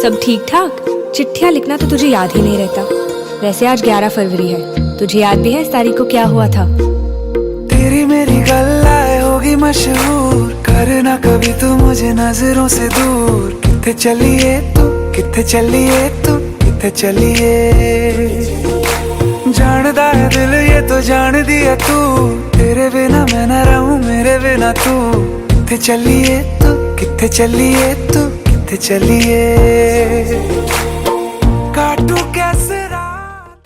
सब ठीक ठाक? चिट्ठियाँ लिखना तो तुझे याद ही नहीं रहता। वैसे आज 11 फरवरी है, तुझे याद भी है इस तारीख को क्या हुआ था? तेरी मेरी गल्लाए होगी मशहूर, करना कभी तू मुझे नजरों से दूर। किथे चलिए तू, किथे चलिए तू, किथे चलिए। जानदा है दिल ये तो जान दिया तू, तेरे बिना मैं न रहूं मेरे बिना तू। किथे चलिए तू, किथे चलिए तू, किथे चलिए। काटू कैसे रात।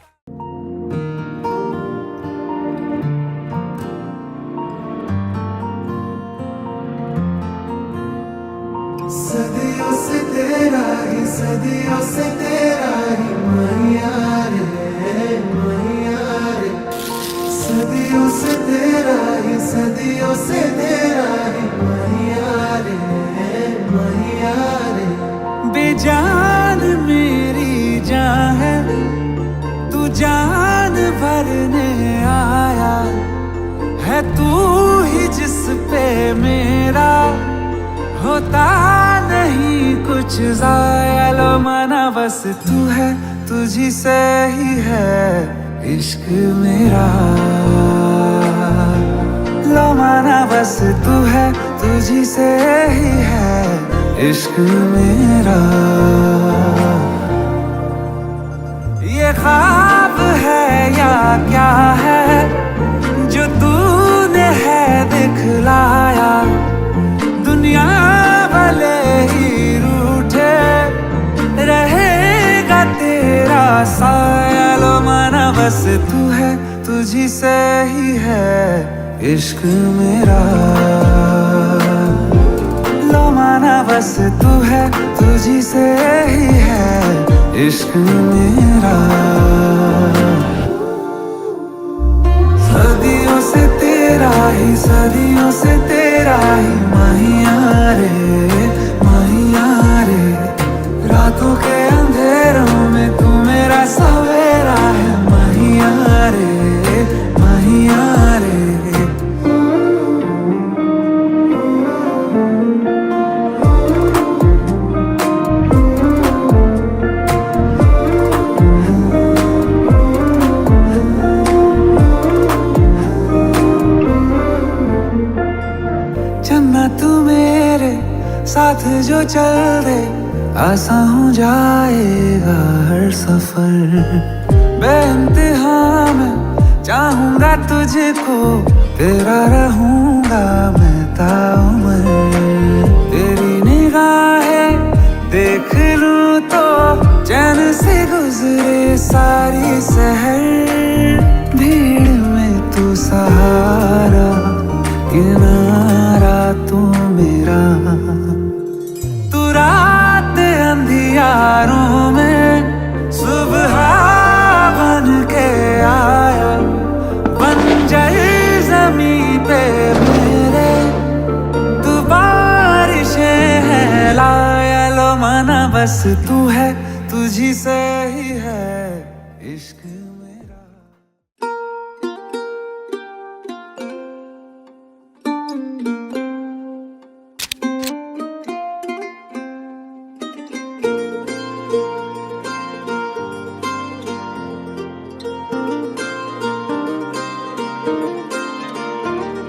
सदियों से तेरा ही, सदियों से तेरा ही मैया रे, मैया रे। सदियों से तेरा ही, सदियों से तेरा ही मैया रे, मैया रे। बेजान मेरी जान है, तू जान भरने आया है। तू ही जिस पे मेरा होता नहीं कुछ ज़ाया। लो माना बस तू है, तुझी से ही है इश्क मेरा। लो माना बस तू है, तुझी से ही है इश्क मेरा। ये ख्वाब है या क्या है जो तूने है दिखलाया। दुनिया भले ही रूठे, रहेगा तेरा साया। लो माना बस तू है, तुझी से ही है इश्क मेरा। लो माना बस तू है, तुझी से ही है इश्क मेरा। सदियों से तेरा ही, सदियों से तेरा ही मैया रे, मैया रे। रातों के अंधेरों में तू मेरा सवेरा है मैया रे, मैया रे। तू मेरे साथ जो चल दे, आसान हो जाएगा हर सफर। बेइंतहा मैं चाहूंगा तुझको, तेरा रहूंगा मैं ताउम्र। तेरी निगाहें देख लूं तो चैन से गुजरे सारी शहर। भीड़ में तू सहारा, किनारा तू मेरा। तू रात अंधियारों में सुबह बन के आया। बंजर ज़मीं पे मेरे तू बारिशें है लाया। लो माना बस तू है, तुझी से ही है इश्क मेरा।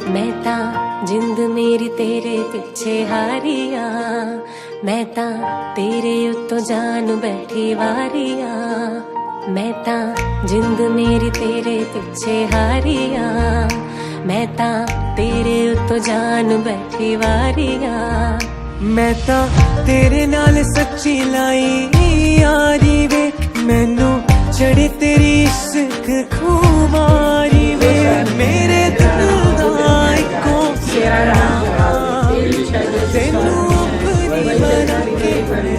मैं तां जिंद मेरी तेरे पिछे हारिया। मैं तां तेरे उत्तों जान बैठी वारिया। मैं तां जिंद मेरी तेरे पिछे हारिया। मैं तां तेरे उत्तों जान बैठी वारिया। मैं तां तेरे नाल सच्ची लाई यारी वे। मैनू चढ़े तेरी इश्क खुमारी वे। मेरे दिल दा इको तेनू अपनी बना के ले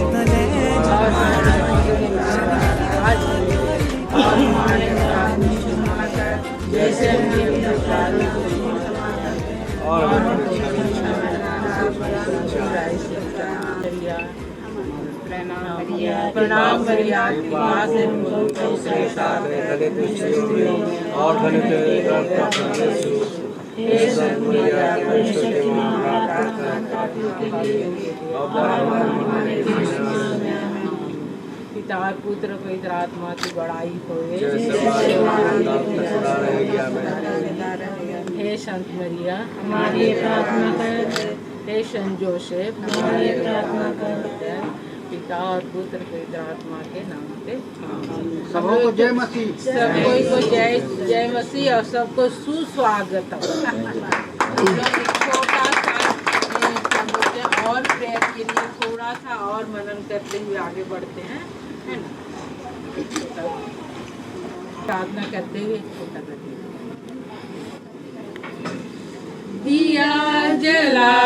प्रणाम करिया और पिता और पुत्र पवित्र आत्मा की बड़ाई होए। हे संत मरिया हमारी प्रार्थना कर। हे संत जोसेफ हमारी प्रार्थना कर। पिता और पुत्र पवित्र आत्मा के नाम पे सबको को जय मसीह। सबको को जय जय मसीह और सबको सुस्वागत। छोटा सा और प्रेयर के लिए थोड़ा सा और मनन करते हुए आगे बढ़ते हैं, है ना। प्रार्थना करते हुए छोटा करते हुए दिया जला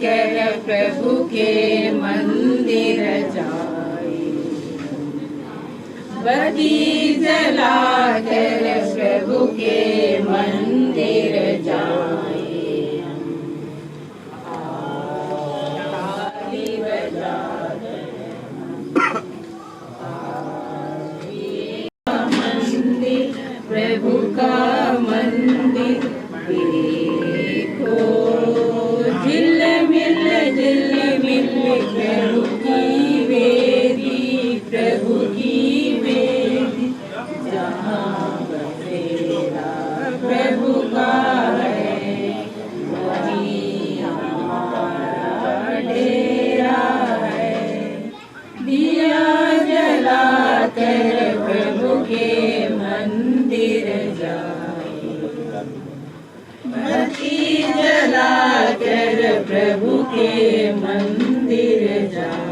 कर प्रभु के मंदिर जाए। बदी जला कर प्रभु के मंदिर जाए। ताली बजा मंदिर प्रभु का मंदिर प्रभु की वेदी जहाँ बसेरा प्रभु का है वही हमारा डेरा है। दिया जला कर प्रभु के मंदिर जाए। बत्ती जला कर प्रभु के मंदिर जाए।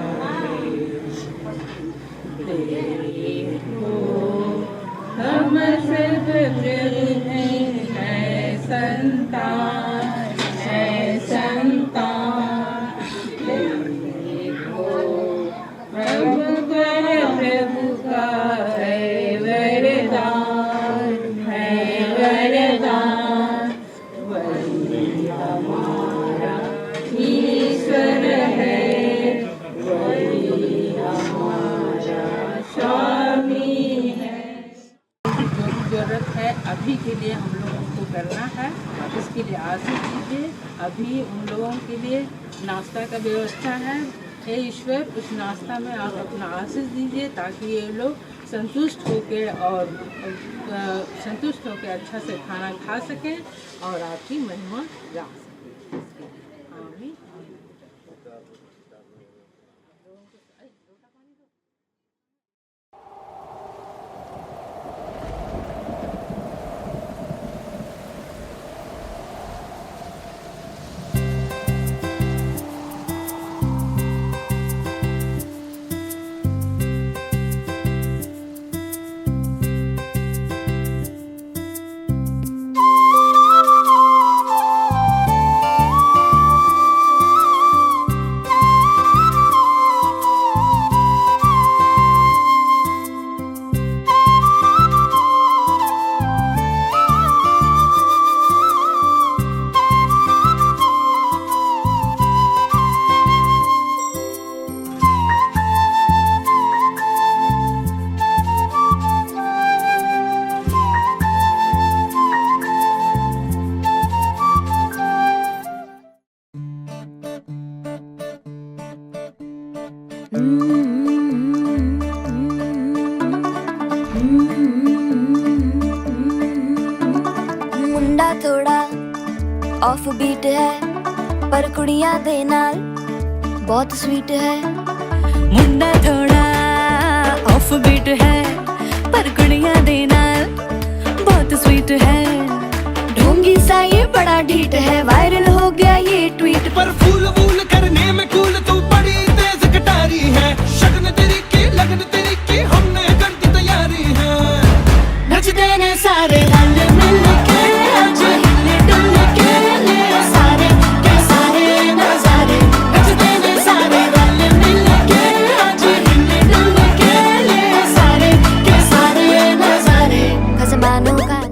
देखो हम सब प्रभु है संतान है संतान। देखो प्रभु पर प्रभु का है वरदान है वरदान। वही हमारा ईश्वर है वही हमारा स्वामी है। जो जरूरत है अभी के लिए हम लोगों को करना है, इसके लिए आशीष दीजिए। अभी उन लोगों के लिए नाश्ता का व्यवस्था है। हे ईश्वर उस नाश्ता में आप अपना आशीष दीजिए ताकि ये लोग संतुष्ट होकर अच्छा से खाना खा सकें और आपकी महिमा गा सकें। आमीन। मुंडा थोड़ा ऑफ बीट है पर कुड़ियां दे नाल बहुत स्वीट है। मुंडा थोड़ा ऑफ बीट है पर कुड़ियां दे नाल बहुत स्वीट है। ढोंगी सा ये बड़ा ढीठ है वायरल हो गया ये ट्वीट पर फूल वूल करने में कूल तू बड़ी तेज कटारी है। शगन तेरी की लगन तेरी की हमने कर दी तैयारी है। नचते ने सारे रल मिल के आज हिले डुल के ले सारे के सारे नजारे। नचते ने सारे रल मिल के आज हिले डुल के ले सारे के सारे नजारे। खजमानों का है।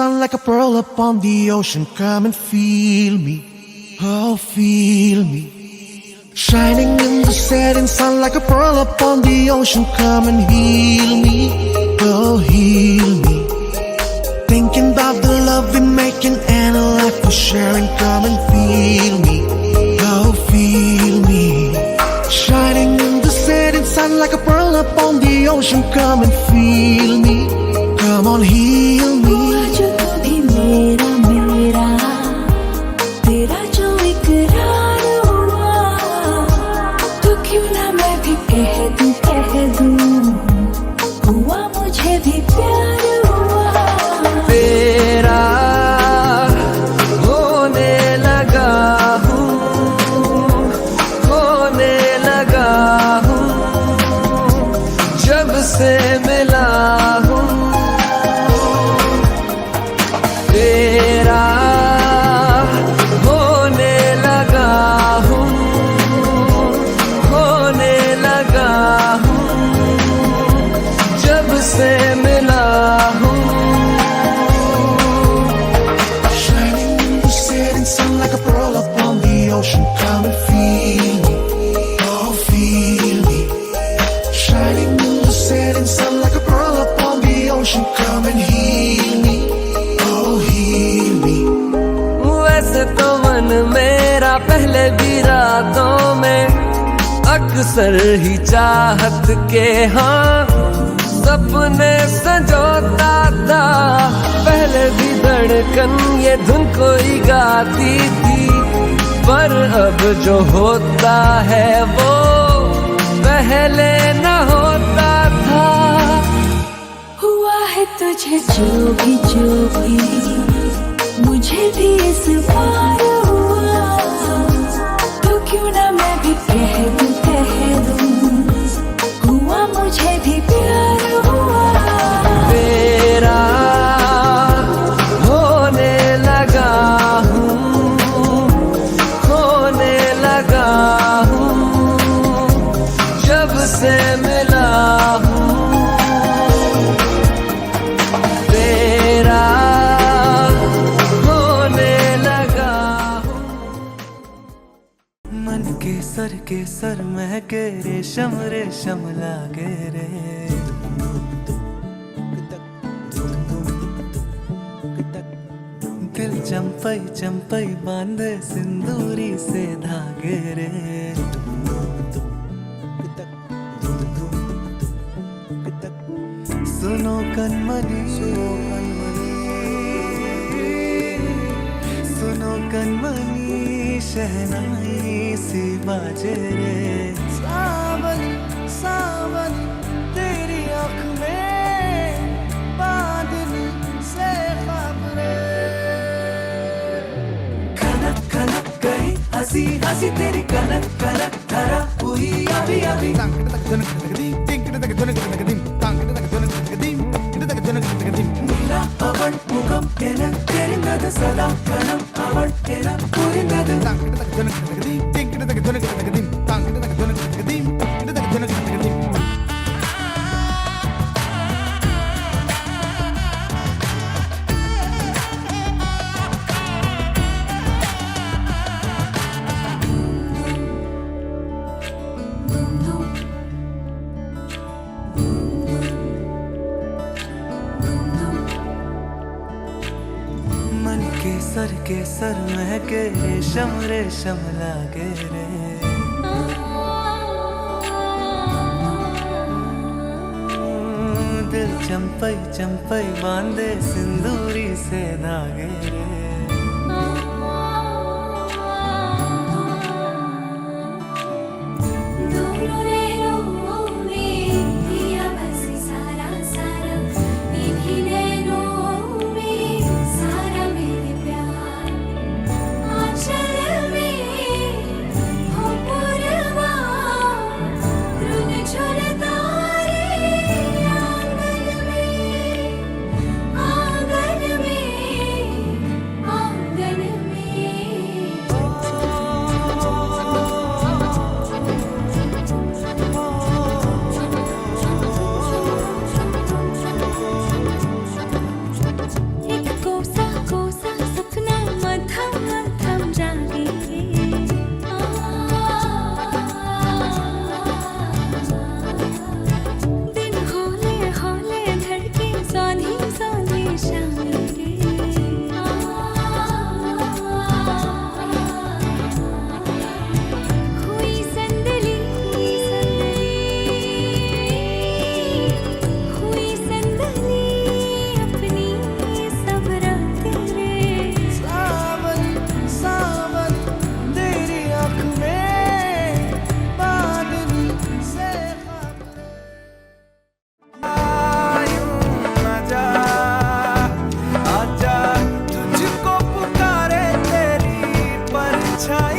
sun like a pearl upon the ocean. Come and feel me, oh feel me. Shining in the setting sun like a pearl upon the ocean. Come and heal me, oh heal me. Thinking about the love we're making and a life we're sharing. Come and feel me, oh feel me. Shining in the setting sun like a pearl upon the ocean. Come and feel me, come on heal me. जो कभी मेरा मेरा तेरा जो इकरार हुआ, तो क्यों ना मैं भी कह दूं हुआ मुझे भी प्यार हुआ। तेरा होने लगा हूँ, होने लगा हूँ, जब से मिला हूँ। तेरा होने लगा हूँ, होने लगा हूँ, जब से मिला हूँ। Shining in the setting sun like a pearl upon the ocean. Come and feel me, oh feel me. Shining in the setting sun like a pearl upon the ocean. Come and heal me, oh heal me. वैसे तो मन मेरा पहले भी रातों में अक्सर ही चाहत के हाँ सपने संजोता था। पहले भी धड़कन ये धुन कोई गाती थी, पर अब जो होता है वो पहले न होता था। हुआ है तुझे जो भी मुझे भी इस बार हुआ, तो क्यों ना मैं भी कह दूं हुआ मुझे भी प्यार हुआ। तेरा होने लगा हूँ, होने लगा हूँ, जब से मिला हूँ। तेरा होने लगा हूँ। मन के सर महके रेशम रेशम लागे रे। दिल चंपई चंपई बांधे सिंदूरी से धागे रे। सुनो कनमनी, सुनो कनमनी शहनाई सी बाजे रे। सावन सावन तेरी आँख में बादल से ख्वाब रे। खनक खनक गई हंसी हंसी तेरी कनक कनक धरा हुई अभी अभी। नीला पवन मुखम एन तेरिंगद सदा कणम अवण एन पुरिंगद। के सर महके रेशम रेशम लागे रे। दिल चंपई चंपई बांधे सिंदूरी से धागे रे।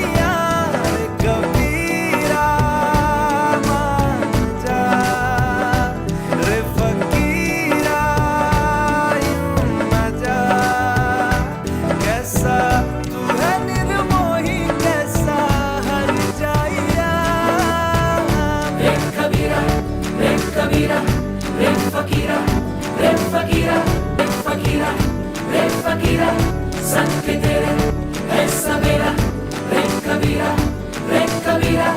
जाइया रे कबीरा मान जा रे फकीरा यूं न जा कैसा तू है निर्मोही कैसा हर जाइया रे कबीरा रे कबीरा रे फकीरा रे फकीरा रे फकीरा रे फकीरा संग के तेरे है सवेरा रे कबीरा रे कबीरा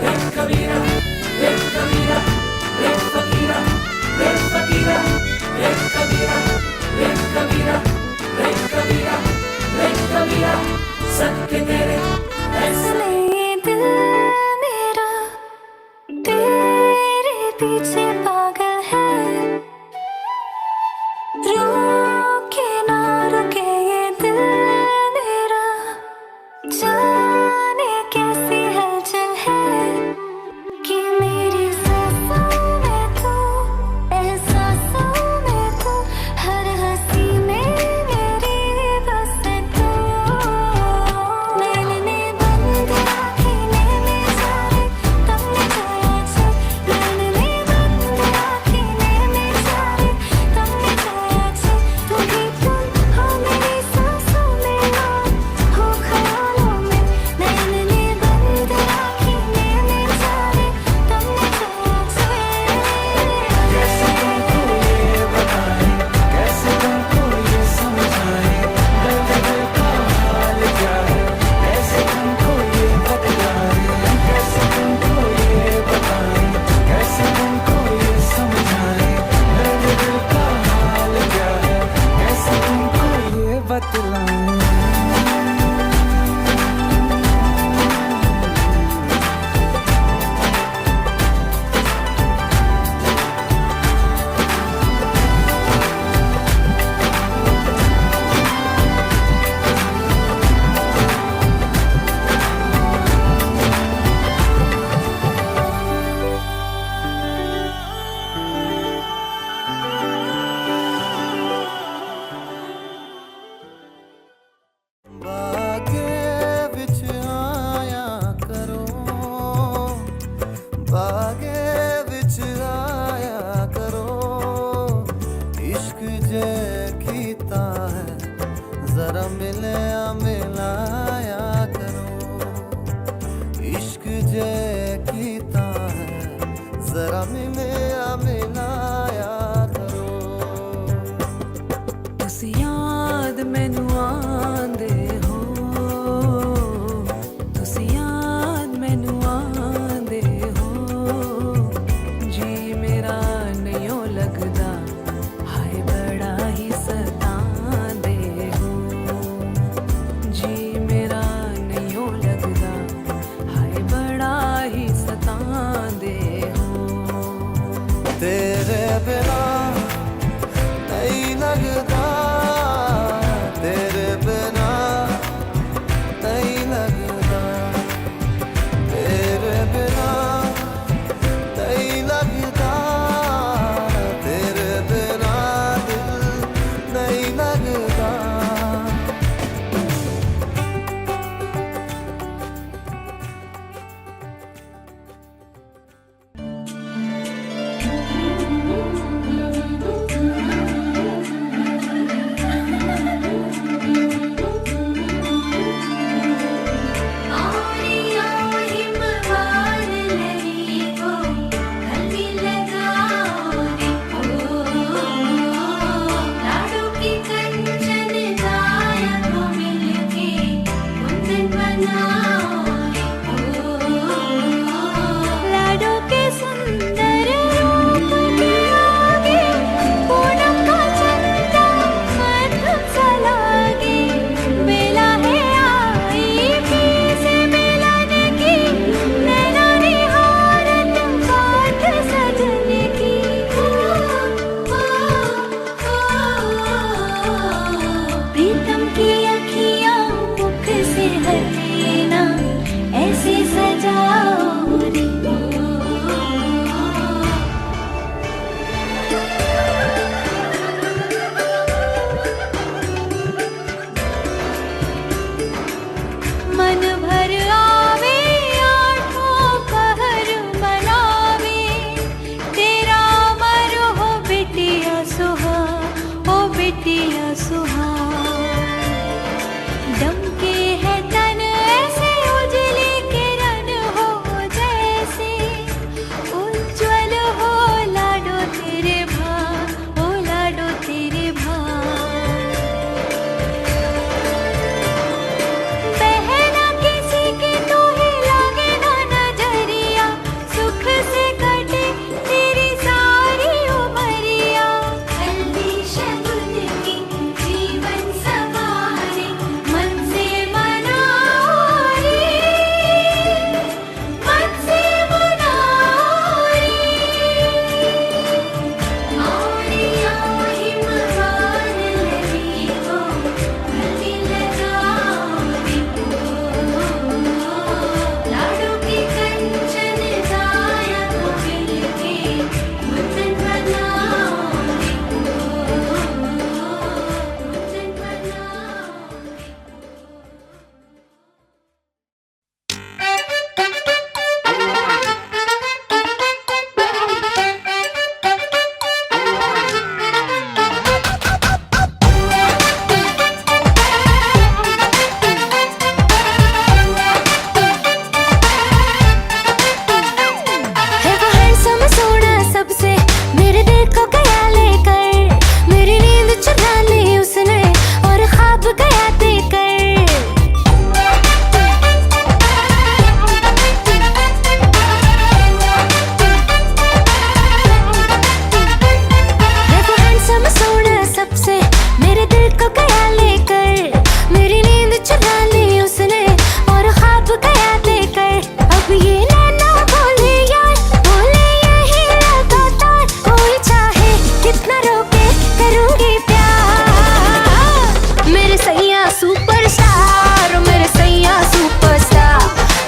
रे कबीरा रे कबीरा रे फकीरा रे फकीरा रे कबीरा रे कबीरा रे कबीरा रे कबीरा संग के तेरे है ये दिल मेरा तेरे पीछे पागल है रुके ना रुके ये दिल मेरा जाने कैसी हलचल है कि मेरी सांसों में तू एहसासों में तू हर हंसी में मेरी बस तू मैंने बंद आँखें में सारे तुमने खोया छल मैंने बंद आँखें में सारे तुमने खोया छल तू ही तुम हो मेरी सांसों में हो ख्यालों में मैंने बंद आँखें में सारे तुमने खोया छल कैसे तुमको ये बताएं कैसे तुमको ये समझाएं दर्द दिल का हाल क्या है कैसे तुमको ये बतलाएं कैसे तुमको ये बताएं कैसे तुमको ये समझाएं दर्द दिल का हाल क्या है कैसे तुमको ये बतलाएं बागे विच आया करो बागे विच आया करो इश्क जे कीता है जरा मिलाया करो इश्क जे कीता है जरा मिलाया करो तुसी याद मैनू आंदे हो तुसी याद मैनू आंदे हो जी मेरा नहीं लगदा हाय बड़ा ही सतांदे हो जी मेरा नहीं लगदा हाय बड़ा ही सतांदे हो तेरे बिना नहीं लगता तेरे बिना नहीं लगता तेरे बिना नहीं लगता तेरे बिना दिल नहीं लगता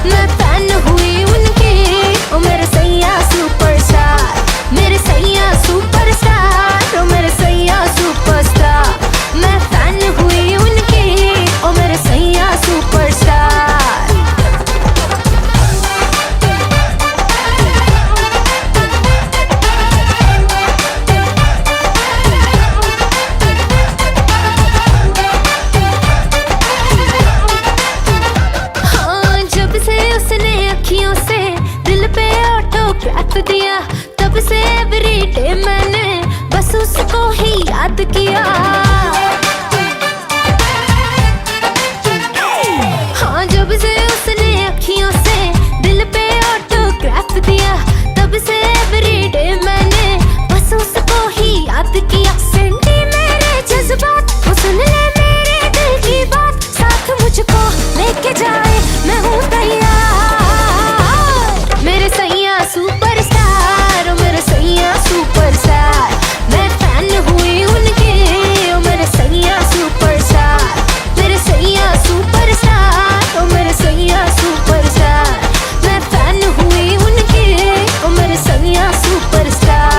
मैं फैन हुई उनकी, ओ मेरे सैया सुपरस्टार, मेरे सैया सुपरस्टार, ओ मेरे सैया सुपरस्टार। मैं फैन हुई उनकी, ओ मेरे सैया सुपरस्टार। हाँ, जब से उसने अखियों से दिल पे ऑटोग्राफ दिया, तब से एवरीडे मैंने बस उसको ही याद किया। हाँ, जब से उसने अखियों से दिल पे ऑटोग्राफ दिया, तब से एवरीडे मैंने बस उसको ही याद किया। सेंटी मेरे जज्बात, वो सुन ले मेरे दिल की बात, साथ मुझको लेके जाए मैं हूँ तैयार। मेरे सैया सुपरस्टार, ओ मेरे सैया सुपरस्टार। मैं फैन हुई उनकी, ओ मेरे सैया सुपरस्टार, मेरे सैया सुपरस्टार, ओ मेरे सैया सुपरस्टार। मैं फैन हुई उनकी, ओ मेरे सैया सुपरस्टार।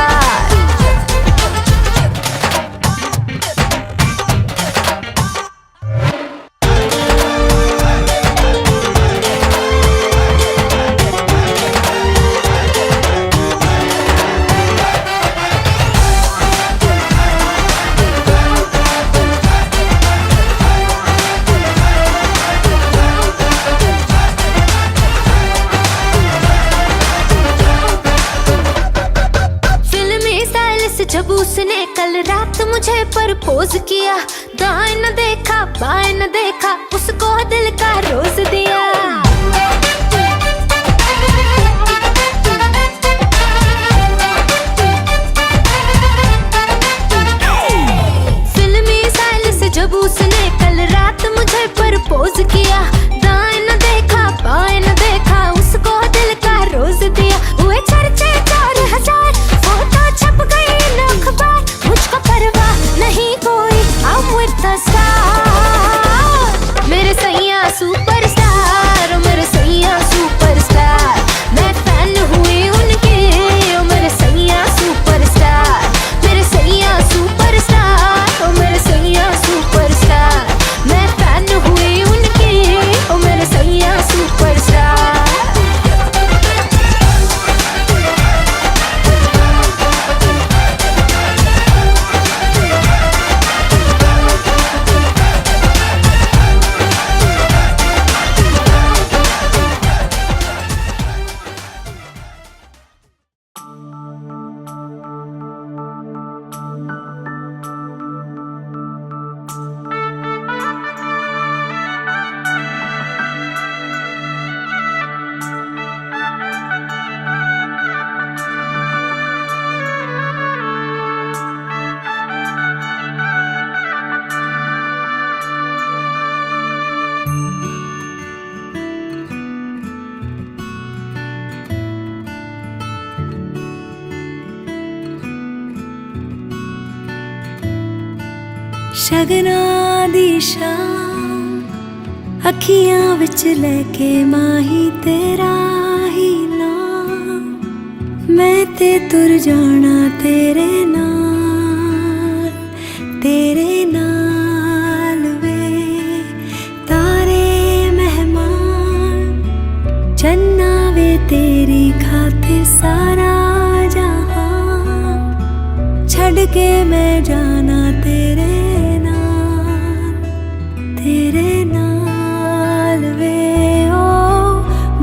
फिल्मी स्टाइल से जब उसने कल रात मुझे प्रपोज किया, दाएं न देखा बाएं न देखा, उसको दिल का रोज दिया। फिल्मी स्टाइल से जब उसने कल रात मुझे प्रपोज किया, दाएं न देखा बाएं न देखा, उसको दिल का रोज दिया। हुए चर्चे 4000, फोटो छप गई इन अखबार, मुझको परवाह नहीं कोई, I'm with the star। मेरे सैया सुपरस्टार, ओ मेरे सैया सुपरस्टार। मैं फैन हुई उनकी, ओ मेरे सैया सुपरस्टार, मेरे सैया सुपरस्टार, ओ मेरे सैया सुपरस्टार। मैं फैन हुई उनकी, ओ मेरे सैया सुपरस्टार। ਸ਼ਗਨਾਂ ਦੀ ਸ਼ਾਮ ਅੱਖੀਆਂ ਵਿੱਚ ਲੈ ਕੇ ਮਾਹੀ ਤੇਰਾ ਹੀ ਨਾਮ, ਮੈਂ ਤੇ ਤੁਰ ਜਾਣਾ ਤੇਰੇ ਨਾਲ, ਤੇਰੇ ਨਾਲ ਵੇ। ਤਾਰੇ ਮਹਿਮਾਨ ਚੰਨਾ ਵੇ ਤੇਰੀ ਖਾਤੇ ਸਾਰਾ ਜਹਾਂ, ਛੱਡ ਕੇ ਮੈਂ ਜਾਣਾ ਤੇਰੇ तेरे नाल वे। ओ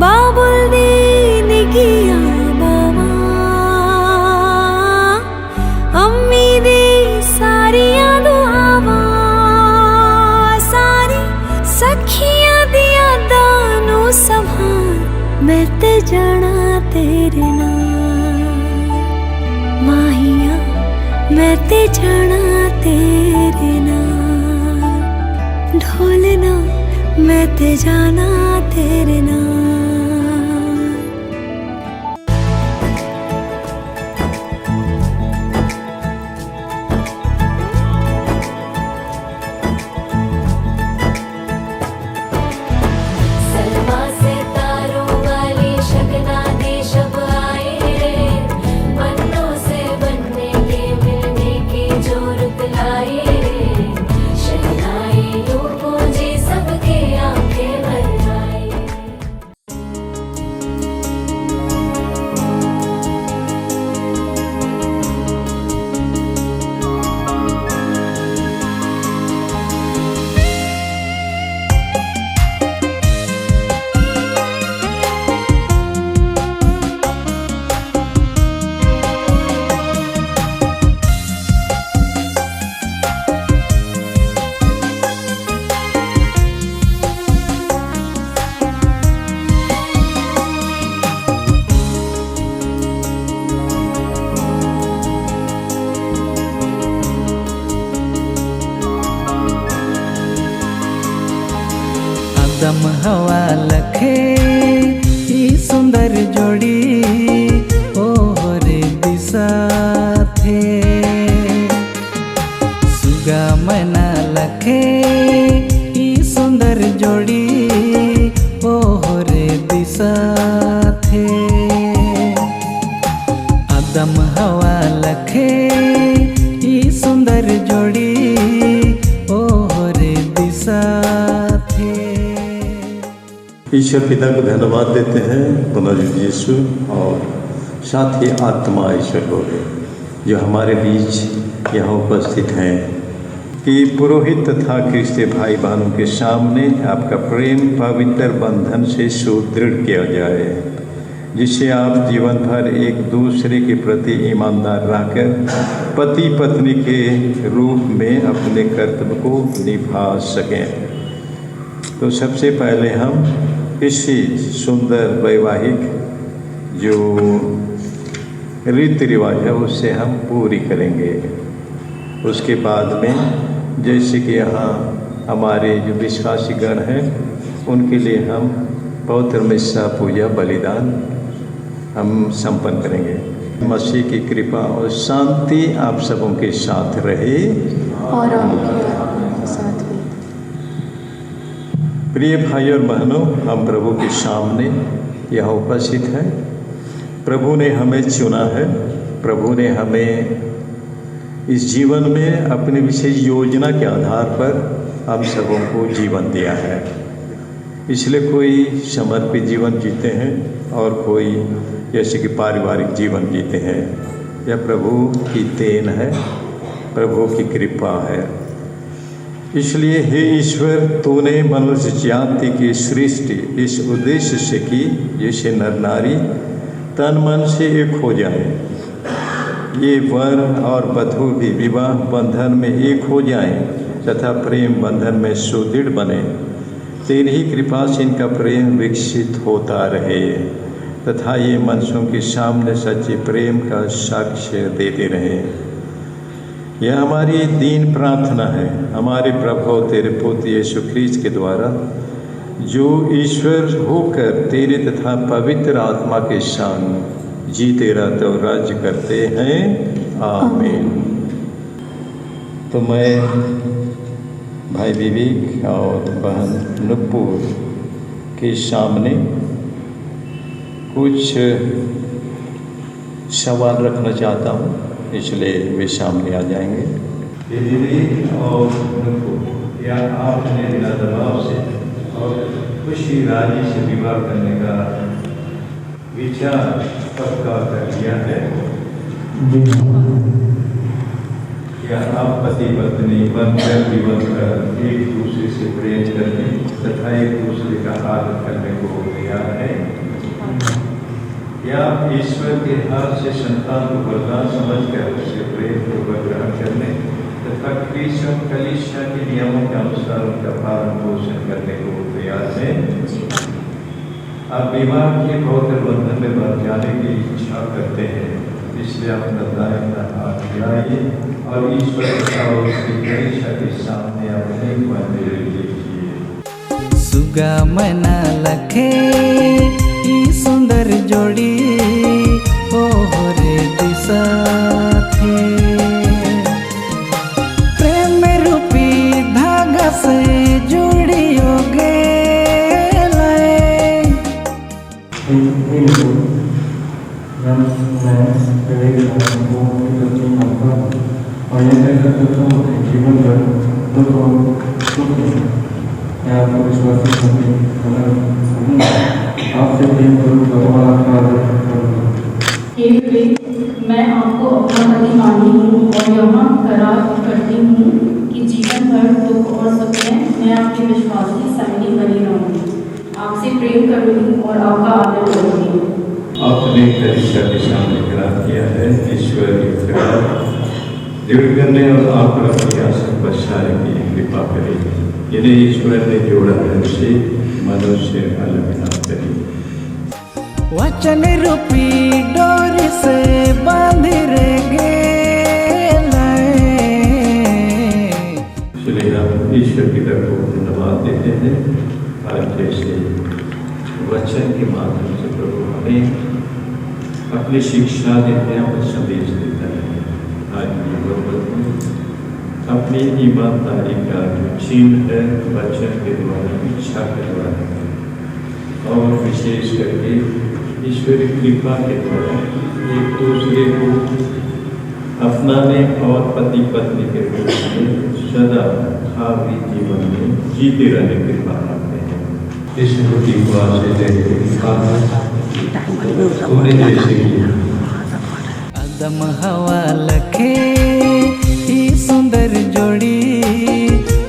बाबुल दी निगियां बावां, अम्मी दी सारियां दुआवां, सारी सखियां दी यादां नू संभाल, मैं ते जाना तेरे नाल। माहिया मैं ते जाना तेरे नाल, ढोलना मैं ते जाना तेरे नाल। सलमा से तारों हवा लखे ई सुंदर जोड़ी ओ रे दिशा थे सुगा मना लखे ई सुंदर जोड़ी ओ रे दिशा थे आदम हवा लखे ई सुंदर जोड़ी ओ रे दिशा थे। ईश्वर पिता को धन्यवाद देते हैं पुनर्जीवित यीशु और साथ ही आत्मा ईश्वर को जो हमारे बीच यहाँ उपस्थित हैं कि पुरोहित तथा ख्रिस्ती भाई बहनों के सामने आपका प्रेम पवित्र बंधन से सुदृढ़ किया जाए जिससे आप जीवन भर एक दूसरे के प्रति ईमानदार रहकर पति पत्नी के रूप में अपने कर्तव्य को निभा सकें। तो सबसे पहले हम इसी सुंदर वैवाहिक जो रीति रिवाज है उससे हम पूरी करेंगे। उसके बाद में जैसे कि यहाँ हमारे जो विश्वासी गण हैं उनके लिए हम पवित्र मिस्सा पूजा बलिदान हम संपन्न करेंगे। मसीह की कृपा और शांति आप सबों के साथ रहे और आपके साथ भी। प्रिय भाई और बहनों, हम प्रभु के सामने यहाँ उपस्थित हैं। प्रभु ने हमें चुना है, प्रभु ने हमें इस जीवन में अपनी विशेष योजना के आधार पर हम सबों को जीवन दिया है। इसलिए कोई समर्पित जीवन जीते हैं और कोई जैसे कि पारिवारिक जीवन जीते हैं। यह प्रभु की देन है, प्रभु की कृपा है। इसलिए हे ईश्वर, तूने मनुष्य जाति की सृष्टि इस उद्देश्य से की जैसे नर नारी तन मन से एक हो जाए, ये वर और वधू भी विवाह बंधन में एक हो जाएं तथा प्रेम बंधन में सुदृढ़ बने। तेरी ही कृपा से इनका प्रेम विकसित होता रहे तथा ये मनुष्यों के सामने सच्चे प्रेम का साक्ष्य देते रहे। यह हमारी दीन प्रार्थना है हमारे प्रभु तेरे पुत्र यीशु ख्रीस्त के द्वारा, जो ईश्वर होकर तेरे तथा पवित्र आत्मा के संग जीते रहते और राज्य करते हैं। आमीन। तो मैं भाई विवेक और बहन नुपुर के सामने कुछ सवाल रखना चाहता हूँ, इसलिए वे सामने आ जाएंगे। विवेक और नुपुर, क्या आपने बिना दबाव से और खुशी राजी से विवाह करने का विचार पक्का कर लिया है? क्या आप पति पत्नी बनकर जीवन कर एक दूसरे से प्रेम करने तथा एक दूसरे का आदर करने को तैयार है? क्या ईश्वर के हाथ से संतान को वरदान समझकर उससे प्रेम पूर्वक ग्रहण करने तथा क्रिश्चियन कलीसिया के नियमों के अनुसार उनका पालन पोषण करने को तैयार है? आप विवाह के पवित्र बंधन में बंध जाने की इच्छा करते हैं, इसलिए अपना दाहिना हाथ मिलाइए और ईश्वर और उसकी कलीसिया के सामने अपने मंदिर लीजिए। सुगा मना लखे ई सुंदर जोड़ी ओ रे दिशा थे प्रेम रूपी धागा से जुड़ियो गे जीवन भर दुख और सुख मैं आपको विश्वासी आपसे प्रेम करूँगा और आपका आदर करूँगा। मैं आपको अपना पति मानती हूँ और यहाँ करार करती हूँ कि जीवन भर दुख और सुख में मैं आपके विश्वास की संगी बनी रहूँगी, आपसे प्रेम करूँगी और आपका आदर करूँगी। आपने कलीसिया के सामने ग्रहण किया है ईश्वर की कृपा दृढ़ करने और आप पर अपनी आशा बचाने की कृपा करें। इन्हें ईश्वर ने जोड़ा है, उसे मनुष्य अलग ना करे। वचन रूपी डोर से बांध रहेंगे। इसलिए हम ईश्वर की तरफ धन्यवाद देते हैं। आज जैसे वचन के माध्यम से प्रभु हमें अपनी शिक्षा देते हैं, अपना संदेश देता है। आज अपनी ईमानदारी का जो चिन्ह है वचन के द्वारा, इच्छा के द्वारा और विशेष करके ईश्वरी कृपा के द्वारा एक दूसरे को अपनाने और पति पत्नी के रूप में सदा भावी जीवन में जीते रहने की कृपा करते हैं। इस रोटी को अदम हवा लखे ही सुंदर जोड़ी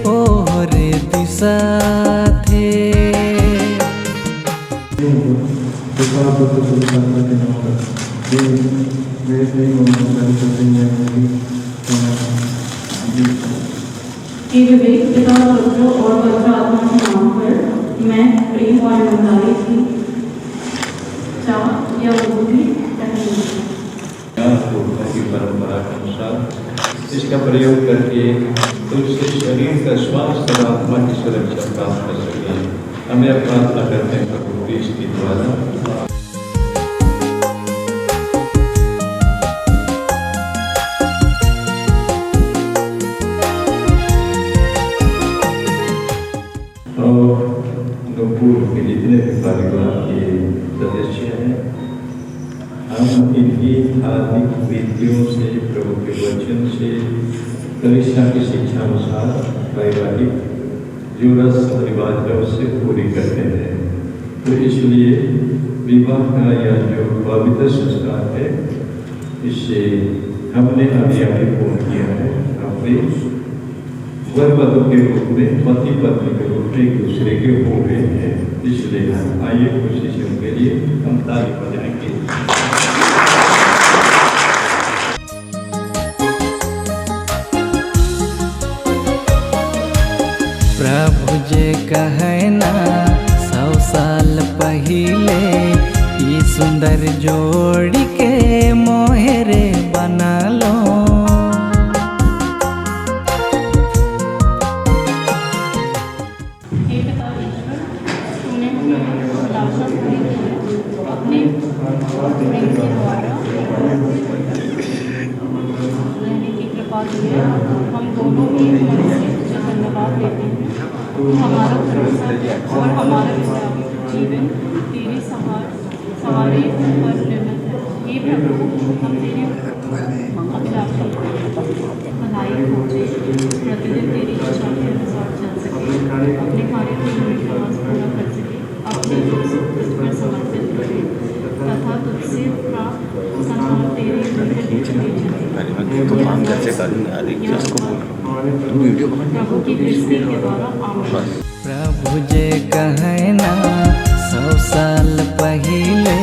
ओहरे दिशा थे। पिता पुत्र और पवित्र आत्मा के नाम पर मैं प्रेम और ईमानदारी की चाह या बुद्धि परंपरा के अनुसार इसका प्रयोग करके दूसरे शरीर का स्वास्थ्य और आत्मा की सुरक्षा प्राप्त कर सके। हमें प्रार्थना करते हैं प्रभु इसके द्वारा। पूर्व के जितने भी परिवार के सदस्य हैं, हम इनकी धार्मिक विधियों से, प्रभु के वचन से, कलीसिया की शिक्षा अनुसार वैवाहिक जो रस्म रिवाज है उससे पूरी करते हैं। तो इसलिए विवाह का यह जो पवित्र संस्कार है, इससे हमने अभी पूर्ण किया है। अपने वर वधु के रूप में, पति पत्नी के रूप में एक दूसरे के हो गए हैं। इसलिए आइए कोशिश के लिए हम ताली बजाएंगे। प्रभु जे कहे ना 100 साल पहले ये सुंदर जोड़ी के मोहरे बना लो। हम दोनों ही धन्यवाद देते हैं। हमारा भरोसा और हमारा जीवन तेरी सवारी पर निर्मित है। ये प्रभु हम तेरी भलाई खोजे, प्रतिदिन तेरी इच्छा के अनुसार चल सके, अपने कार्य को पूरा कर सके, अपने तुझ पर समर्पित करें तथा तुझसे प्राप्त सम्मान तेरे प्रभु की दृष्टि के द्वारा आमीन। प्रभु जे कहे ना 100 साल पहले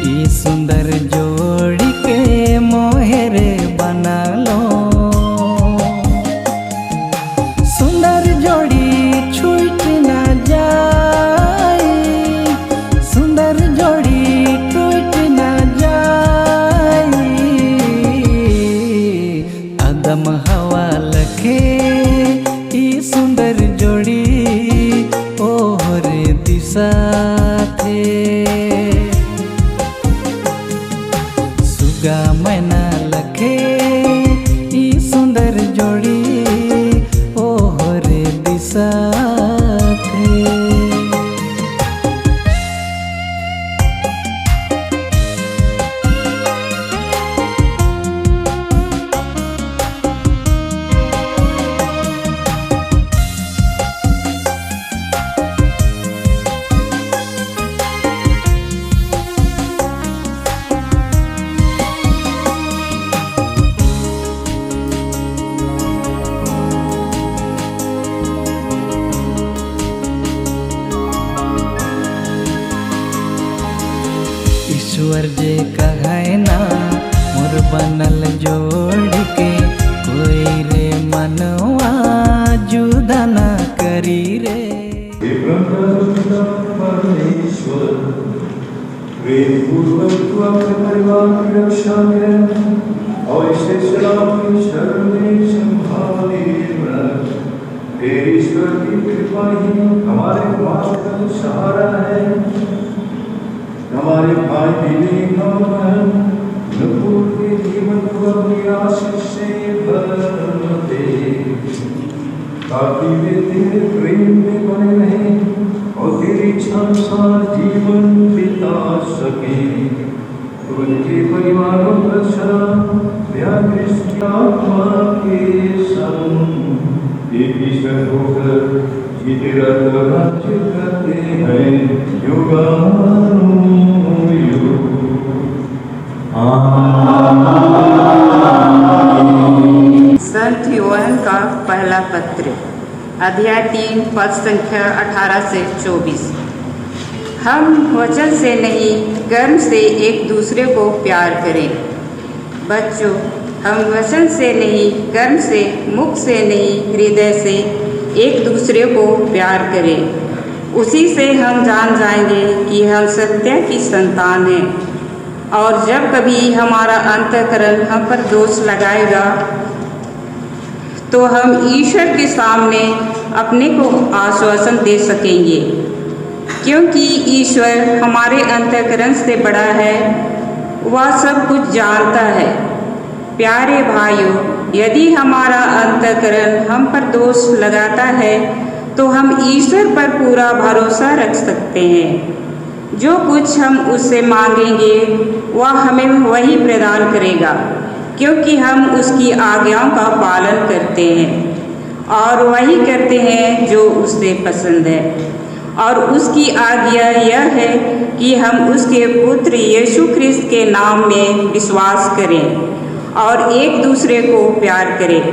ये सुंदर जोड़ी के मोहरे बना लो। सुंदर जोड़ी छूट ना जाए, सुंदर जोड़ी टूट ना जाए। अदम हवा लखे ई सुंदर जोड़ी ओहरे दिशा थे। सुगा मैना लखे ई सुंदर जोड़ी ओहरे दिशा थे। ईश्वर जे कहे ना मोर बनल जोड़ के कोई रे मनवा जुदा ना करी रे। परमेश्वर प्रेम पूर्वक तू अपने परिवार की रक्षा करें और इसे सलाम की शरण में संभाले रख। तेरी ईश्वर की कृपा ही हमारे मार्ग का सहारा है। हमारे भाई विवेक और बहन नुपुर के जीवन को अपनी आशीष से भर दे, ताकि वे तेरे प्रेम में बने रहें और तेरी इच्छा अनुसार जीवन बिता सकें। उनके परिवारों का आत्मा के संग एक ईश्वर होकर जीते राज्य करते हैं युगानुयुग। संत यूहन्ना का पहला पत्र, अध्याय 3, पद संख्या 18 से 24। हम वचन से नहीं कर्म से एक दूसरे को प्यार करें। बच्चों, हम वचन से नहीं कर्म से, मुख से नहीं हृदय से एक दूसरे को प्यार करें। उसी से हम जान जाएंगे कि हम सत्य की संतान हैं। और जब कभी हमारा अंतःकरण हम पर दोष लगाएगा तो हम ईश्वर के सामने अपने को आश्वासन दे सकेंगे, क्योंकि ईश्वर हमारे अंतःकरण से बड़ा है, वह सब कुछ जानता है। प्यारे भाइयों, यदि हमारा अंतःकरण हम पर दोष लगाता है तो हम ईश्वर पर पूरा भरोसा रख सकते हैं। जो कुछ हम उससे मांगेंगे वह हमें वही प्रदान करेगा, क्योंकि हम उसकी आज्ञाओं का पालन करते हैं और वही करते हैं जो उसे पसंद है। और उसकी आज्ञा यह है कि हम उसके पुत्र यीशु ख्रिस्त के नाम में विश्वास करें और एक दूसरे को प्यार करें,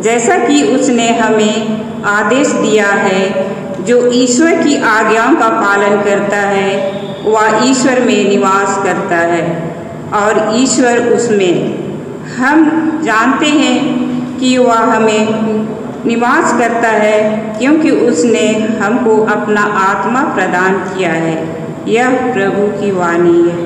जैसा कि उसने हमें आदेश दिया है। जो ईश्वर की आज्ञाओं का पालन करता है वह ईश्वर में निवास करता है और ईश्वर उसमें। हम जानते हैं कि वह हमें निवास करता है, क्योंकि उसने हमको अपना आत्मा प्रदान किया है। यह प्रभु की वाणी है।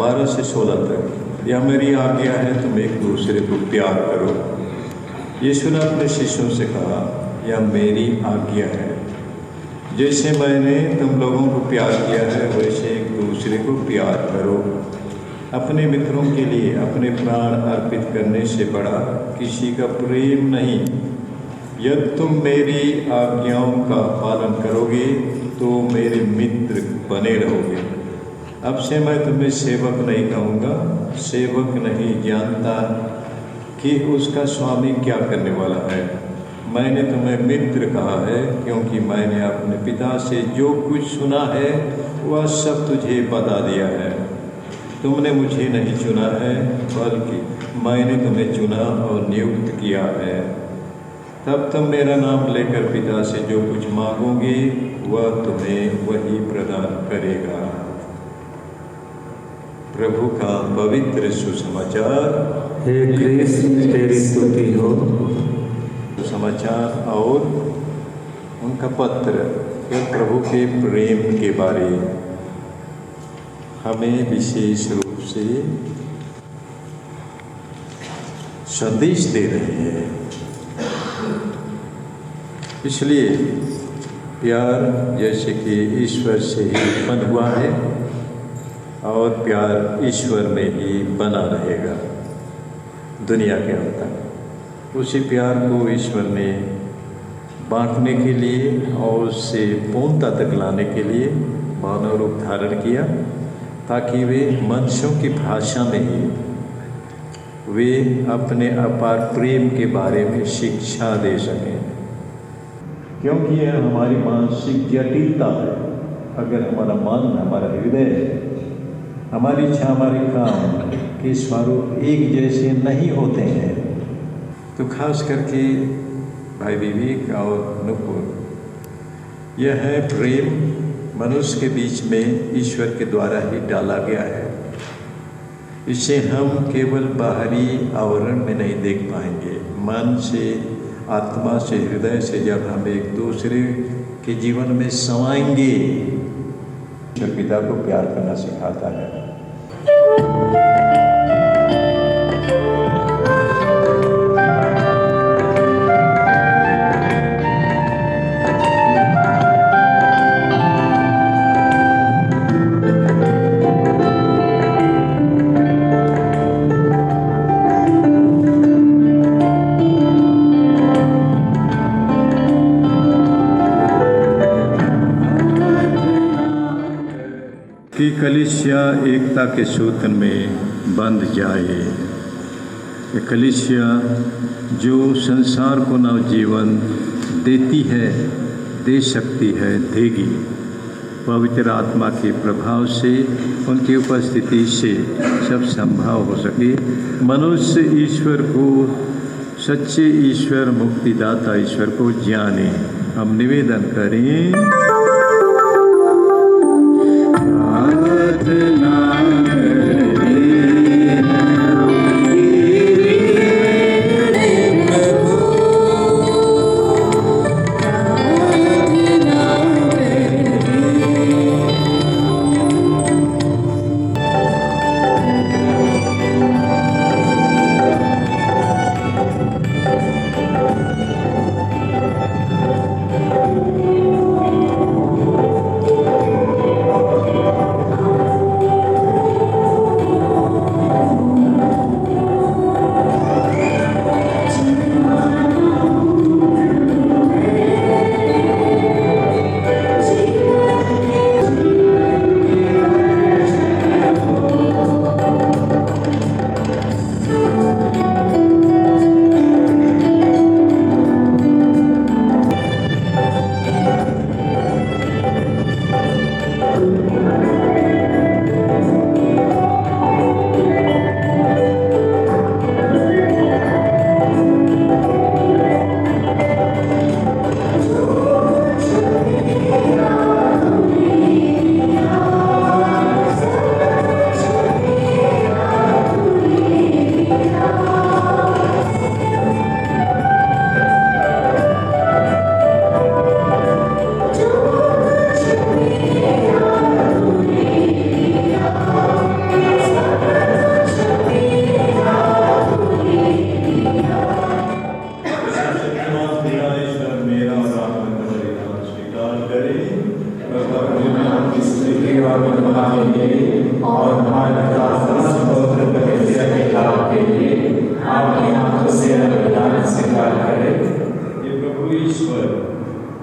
12 से 16 तक, यह मेरी आज्ञा है तुम एक दूसरे को प्यार करो। यीशु ने अपने शिष्यों से कहा, यह मेरी आज्ञा है, जैसे मैंने तुम लोगों को प्यार किया है वैसे एक दूसरे को प्यार करो। अपने मित्रों के लिए अपने प्राण अर्पित करने से बड़ा किसी का प्रेम नहीं। यदि तुम मेरी आज्ञाओं का पालन करोगे तो मेरे मित्र बने रहोगे। अब से मैं तुम्हें सेवक नहीं कहूँगा, सेवक नहीं जानता कि उसका स्वामी क्या करने वाला है। मैंने तुम्हें मित्र कहा है, क्योंकि मैंने अपने पिता से जो कुछ सुना है वह सब तुझे बता दिया है। तुमने मुझे नहीं चुना है, बल्कि मैंने तुम्हें चुना और नियुक्त किया है। तब तुम मेरा नाम लेकर पिता से जो कुछ मांगोगे वह तुम्हें वही प्रदान करेगा। प्रभु का पवित्र सुसमाचार। हे क्रिस्त तेरी स्तुति हो। समाचार और उनका पत्र यह प्रभु के प्रेम के बारे हमें विशेष रूप से संदेश दे रहे हैं। इसलिए प्यार जैसे कि ईश्वर से ही उत्पन्न हुआ है और प्यार ईश्वर में ही बना रहेगा दुनिया के अंत तक। उसी प्यार को ईश्वर ने बांटने के लिए और उससे पूर्णता तक लाने के लिए मानव रूप धारण किया, ताकि वे मनुष्यों की भाषा में ही वे अपने अपार प्रेम के बारे में शिक्षा दे सकें। क्योंकि यह हमारी मानसिक जटिलता है। अगर हमारा मन, हमारा हृदय, हमारी इच्छा, हमारे काम के स्वरूप एक जैसे नहीं होते हैं, तो खास करके भाई विवेक और नुपुर, यह है प्रेम मनुष्य के बीच में ईश्वर के द्वारा ही डाला गया है। इसे हम केवल बाहरी आवरण में नहीं देख पाएंगे। मन से, आत्मा से, हृदय से जब हम एक दूसरे के जीवन में समाएंगे, ईश्वर पिता को प्यार करना सिखाता है। कि कलीसिया एकता के सूत्र में बंध जाए। ये कलीसिया जो संसार को नवजीवन देती है, दे सकती है, देगी। पवित्र आत्मा के प्रभाव से, उनकी उपस्थिति से सब संभव हो सके। मनुष्य ईश्वर को, सच्चे ईश्वर, मुक्तिदाता ईश्वर को जाने। हम निवेदन करें।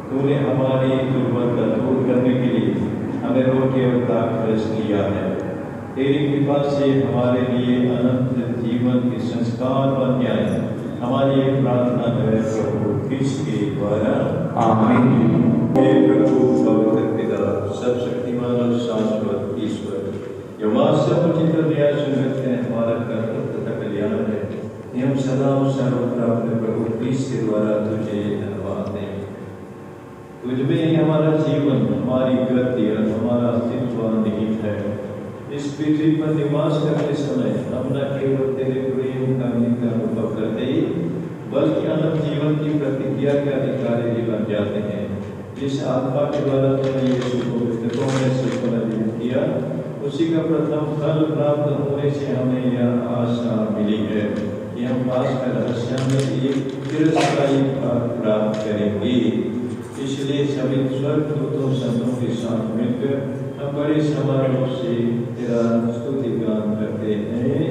तूने हमारी दुर्बलता दूर करने के लिए हमें रोटी और दाख रस लिया है। तेरी कृपा से हमारे लिए अनंत जीवन के संस्कार बन जाए। हमारी एक प्रार्थना है प्रभु क्रिस्त के द्वारा, आमीन। हे प्रभु पवित्र पिता, सब शक्तिमान और शाश्वत ईश्वर, जो सब उचित और न्याय संगत है, हमारा कर्तव्य तथा कल्याण है। हम सदा और सर्वत्र अपने प्रभु क्रिस्त के द्वारा तुझे धन्यवाद दें। तुझमें ही हमारा जीवन, हमारी गति और हमारा अस्तित्व निहित है। इस पृथ्वी पर निवास करते समय हम न केवल तेरे प्रेम का अनुभव करते ही, बल्कि अनंत जीवन की प्रतिज्ञा के अधिकारी भी बन जाते हैं। जिस आत्मा के द्वारा तुमने यीशु को मृतकों में से पुनर्जीवित किया, उसी का प्रथम फल प्राप्त होने से हमें यह आशा मिली है कि हम पास का रहस्य में एक चिरस्थायी भाग प्राप्त करेंगे। इसलिए सभी स्वर्गदूतों संतों के साथ मिलकर हम बड़े समारोह से तेरा स्तुति गान करते हैं।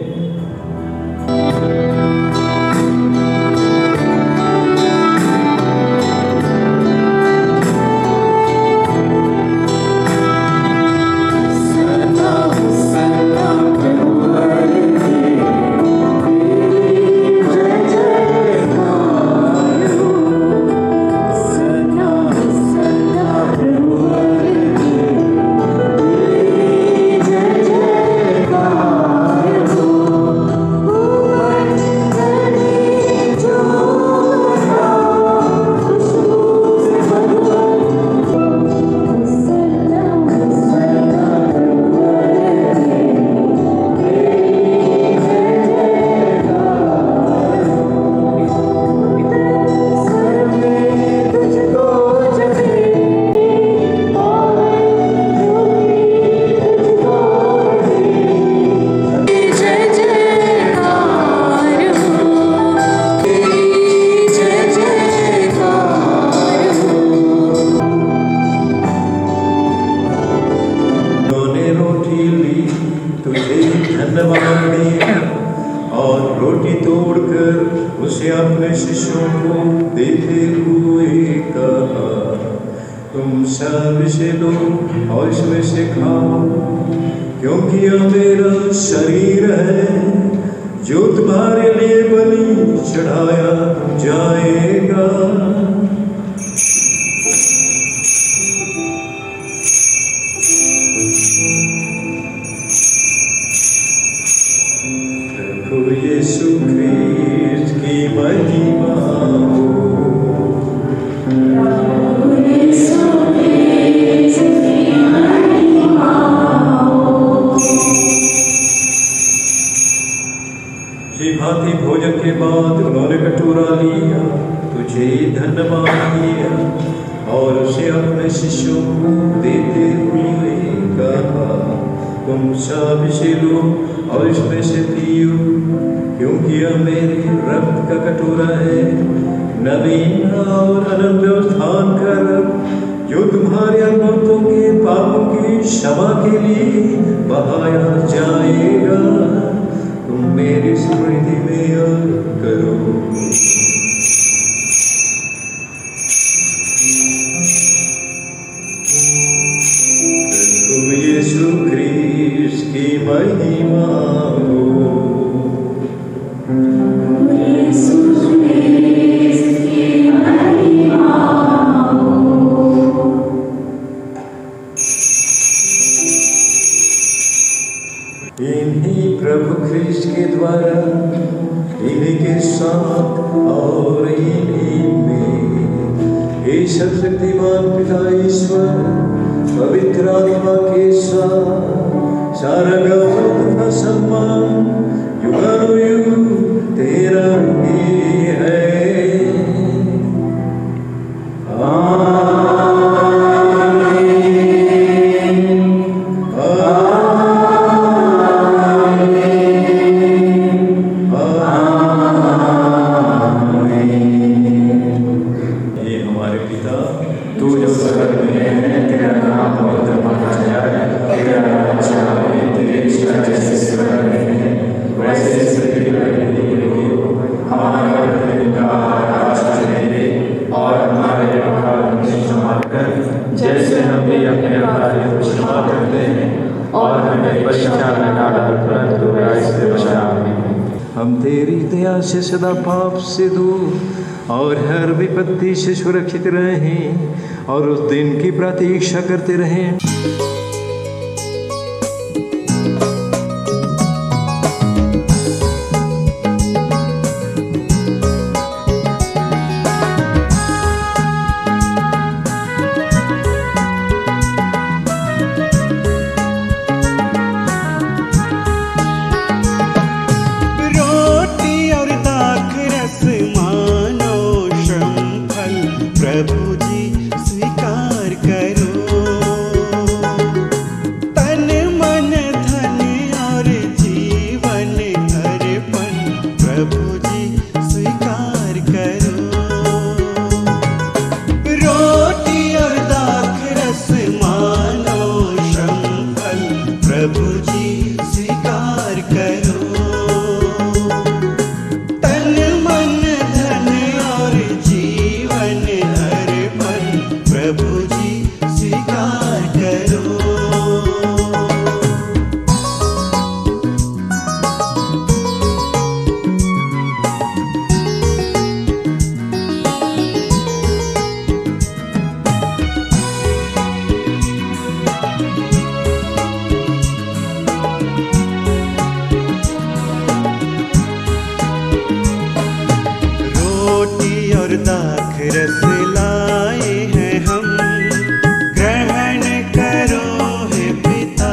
भोजन के बाद उन्होंने कटोरा लिया, तुझे धन्यवाद दिया और उसे अपने शिष्यों को देते हुए कहा, तुम सब इसे लो और इसमें से पियो, क्योंकि यह मेरे रक्त का कटोरा है, नवीन और अनंत व्यवस्थान का रक्त, जो तुम्हारे अनर्थों के पापों की क्षमा के लिए बहाया जाएगा। तुम मेरी स्मृति में करो। तुम यीशु ख्रीस्त की महिमा हो। इन्हीं प्रभु ख्रीस्त के द्वारा, इन्हीं के साथ और इन्हीं में हे सर्वशक्तिमान पिता ईश्वर पवित्र आत्मा के साथ सारा गौरव तथा सम्मान युगानुयुग तेरा ही है। तेरा नाम पवित्र माना जाए, तेरा राज्य आए, तेरी इच्छा हम तेरी दया से सदा पाप से दूर और हर विपत्ति से सुरक्षित रहें और उस दिन की प्रतीक्षा करते रहें। प्रभु जी स्वीकार करो, तन मन धन और जीवन अर्पण प्रभु जी स्वीकार करो। रोटी और दाखरस मानो श्रम फल प्रभु जी स्वीकार करो, तन मन धन और जीवन प्रभु जी स्वीकार करो। रोटी और दाखरस लाए हैं हम, ग्रहण करो हे पिता।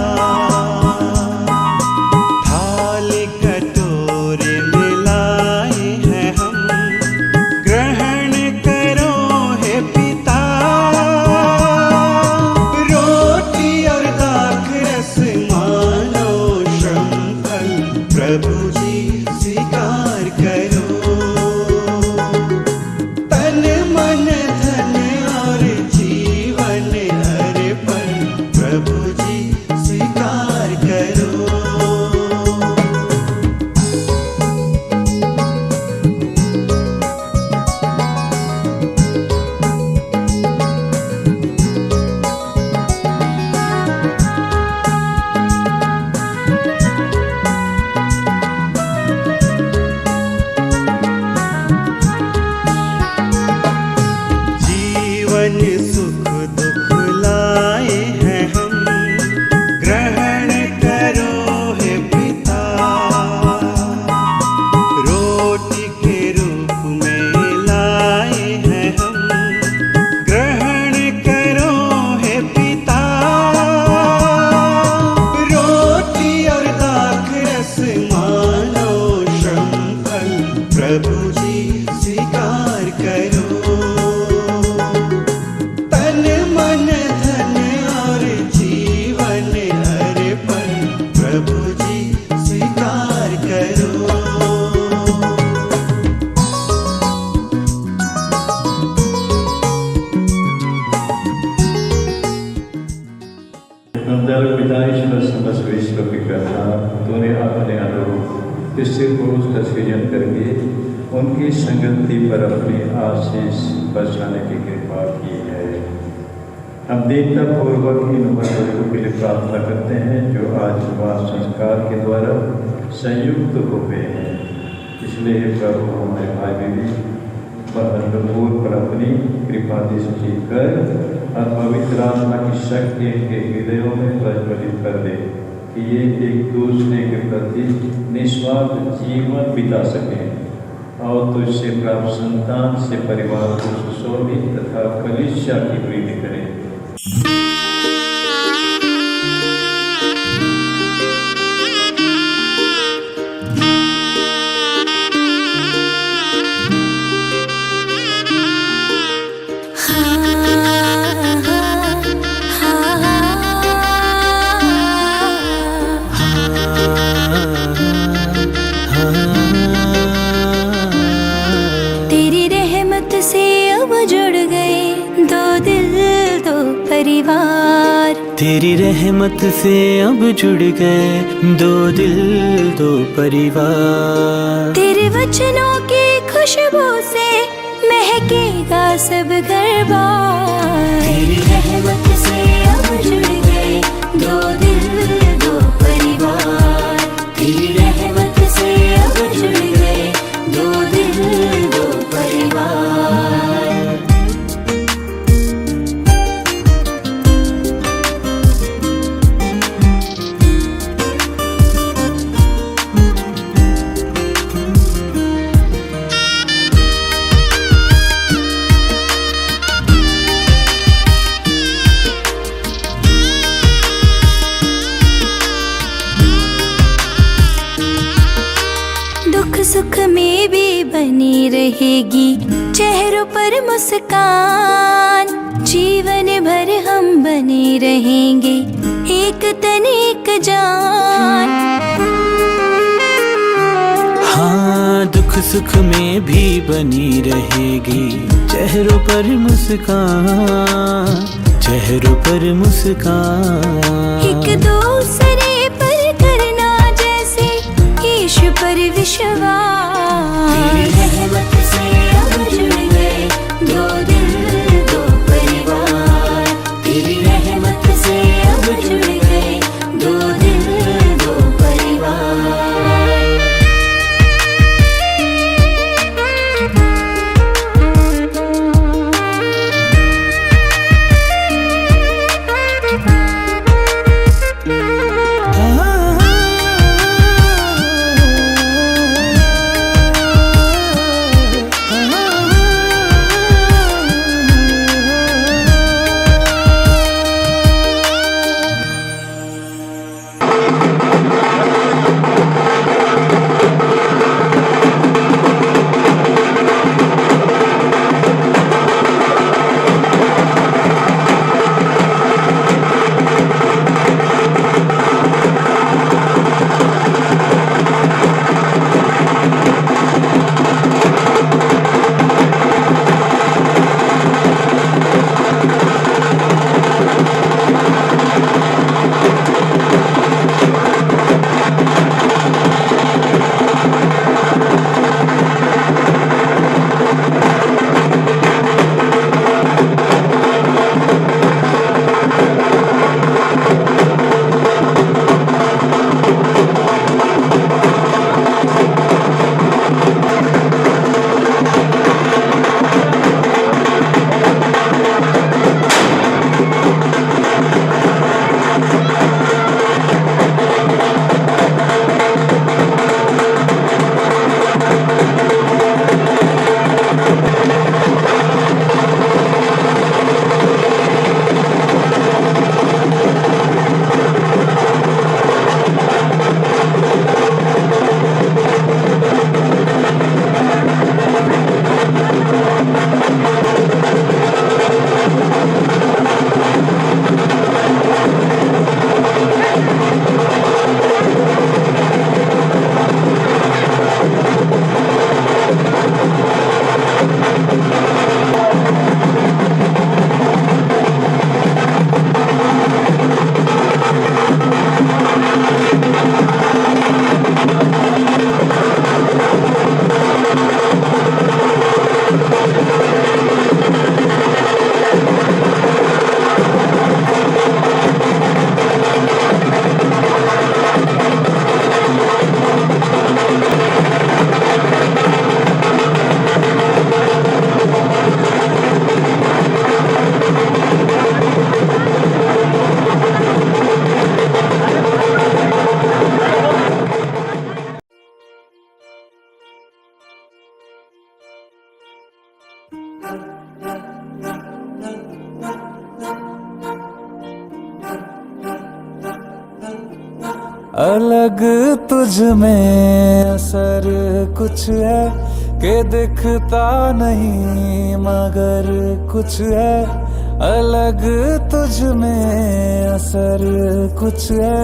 थाली कटोरे मिलाए हैं हम, ग्रहण करो हे पिता। रोटी और दाखरस मानो श्रम फल प्रभु जी स्वीकार करो, तन मन धन और जीवन अर्पण प्रभु जी स्वीकार करो। जीवन सुख दुख लाए हैं हम, ग्रहण करो हे पिता। रोटी के रूप में लाए हैं हम, ग्रहण करो हे पिता। रोटी और दाखरस मानो श्रम फल प्रभु जी स्वीकार करो, तन मन धन और जीवन अर्पण प्रभु जी स्वीकार करो। पिता ईश्वर समस्त विश्व के कर्ता, तूने अपने अनुरूप स्त्री पुरुष का सृजन करके उनकी संगति पर अपनी आशीष बरसाने की कृपा की है। हम दीनता पूर्वक इन वस्तुओं के लिए प्रार्थना करते हैं जो आज विवाह संस्कार के द्वारा संयुक्त हुए हैं। इसलिए प्रभु हमारे भाई बहन अनुकूल पर अपनी कृपा दृष्टि कर और पवित्र आत्मा की शक्ति इनके हृदयों में प्रज्वलित कर दे कि ये एक दूसरे के प्रति निस्वार्थ जीवन बिता सकें और तुझसे प्राप्त संतान से परिवार को सुशोभित तथा कलीसिया की वृद्धि करें। तेरी रहमत से अब जुड़ गए दो दिल दो परिवार। तेरी रहमत से अब जुड़ गए दो दिल दो परिवार। तेरे वचनों की खुशबू से महकेगा सब घर-बार। तेरी रहमत से अब जुड़ गए दो दिल दो परिवार। तेरी रहमत से अब जुड़ गए, दो दिल दो परिवार। दुख सुख में भी बनी रहेगी चेहरों पर मुस्कान, जीवन भर हम बने रहेंगे एक तन एक जान। हाँ, दुख सुख में भी बनी रहेगी चेहरों पर मुस्कान, चेहरों पर मुस्कान। एक दूसरे पर करना जैसे ईश्वर पर विश्वास। तेरी रहमत से अब जुड़ गए, दो दिल दो परिवार। तेरी रहमत से अब जुड़ गए, दो दिल दो परिवार। अलग तुझ में असर कुछ है कि दिखता नहीं मगर कुछ है। अलग तुझ में असर कुछ है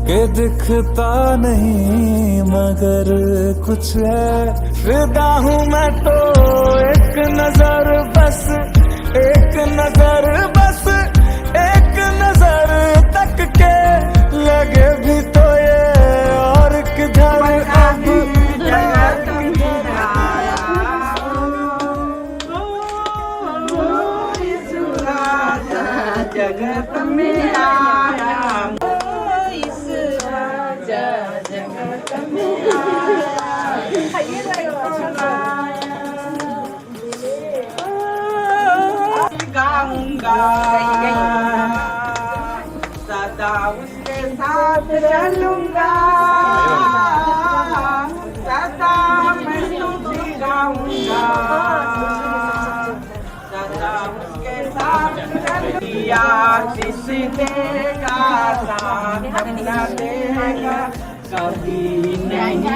कि दिखता नहीं मगर कुछ है। फिदा हूँ मैं तो एक नजर बस, एक नजर बस, एक नजर तक के लगे भी तो ये और किधर अब जगत में आया, इस राजा जगत में आया। आशीष देगा साथ अपना देगा कभी नहीं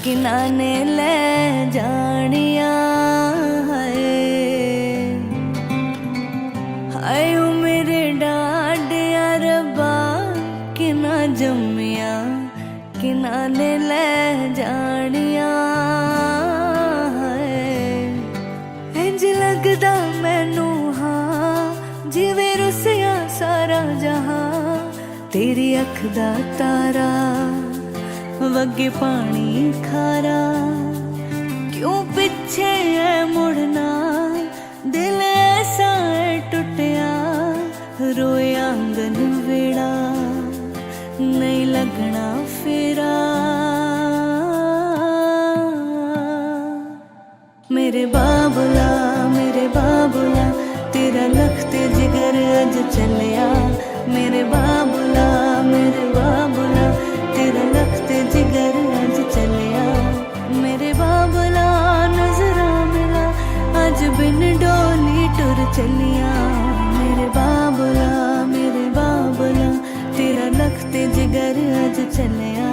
किनाने ले जानिया हाय ओ मेरे डाडिया रब्बा किना जम्मिया किनाने ले जानिया इंज लगदा मैनू हाँ जिवें रुसिया सारा जहां तेरी अख दा तारा वगे पानी खारा क्यों पीछे है मुड़ना दिल ऐसा है टुटिया रोए आंगन वेड़ा नहीं लगना फेरा मेरे बाबुला तेरा लखते जिगर अज चलिया मेरे बाबुला तेरा लखते जिगर अज चलिया मेरे बाबुला नजरा मिला चलिया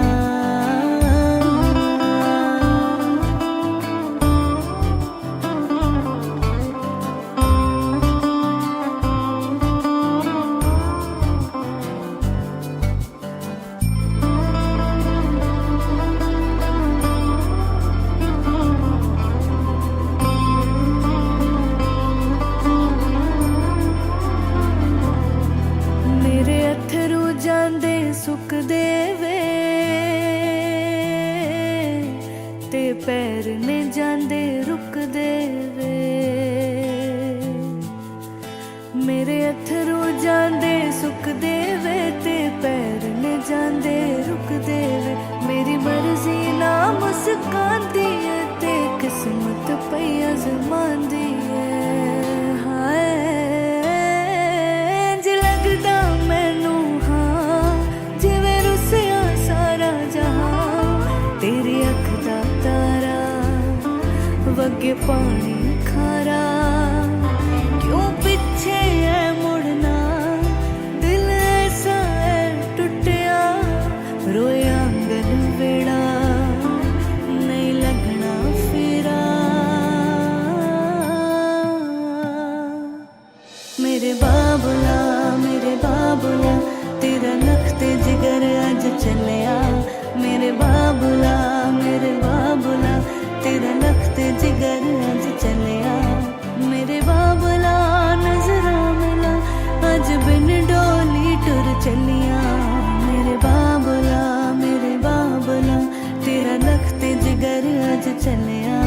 मेरे अथरू जांदे सुख देवे ते पैर ने जांदे रुक देवे मेरे अथरू जांदे सुख देवे ते पैर ने जांदे रुक देवे मेरी मर्जी ना मुस्कांदी है ते किस्मत पई अजमांदी है हाय जे लगदा मैनू हाँ जिवें रुसिया सारा जहां तेरी अख दा तारा वगे पानी खारा क्यों पीछे है मुड़ना दिल ऐसा है टुटिया रोए आंगन वेड़ा नहीं लगना फिरा मेरे बाबुला तेरा नखते जिगर अज चलिया मेरे बाबुला तेरा नखते जिगर अज चलिया मेरे बाबुला नजरा मिला अज बिन डोली टुर चलिया मेरे बाबुला तेरा नखते जिगर अज चलिया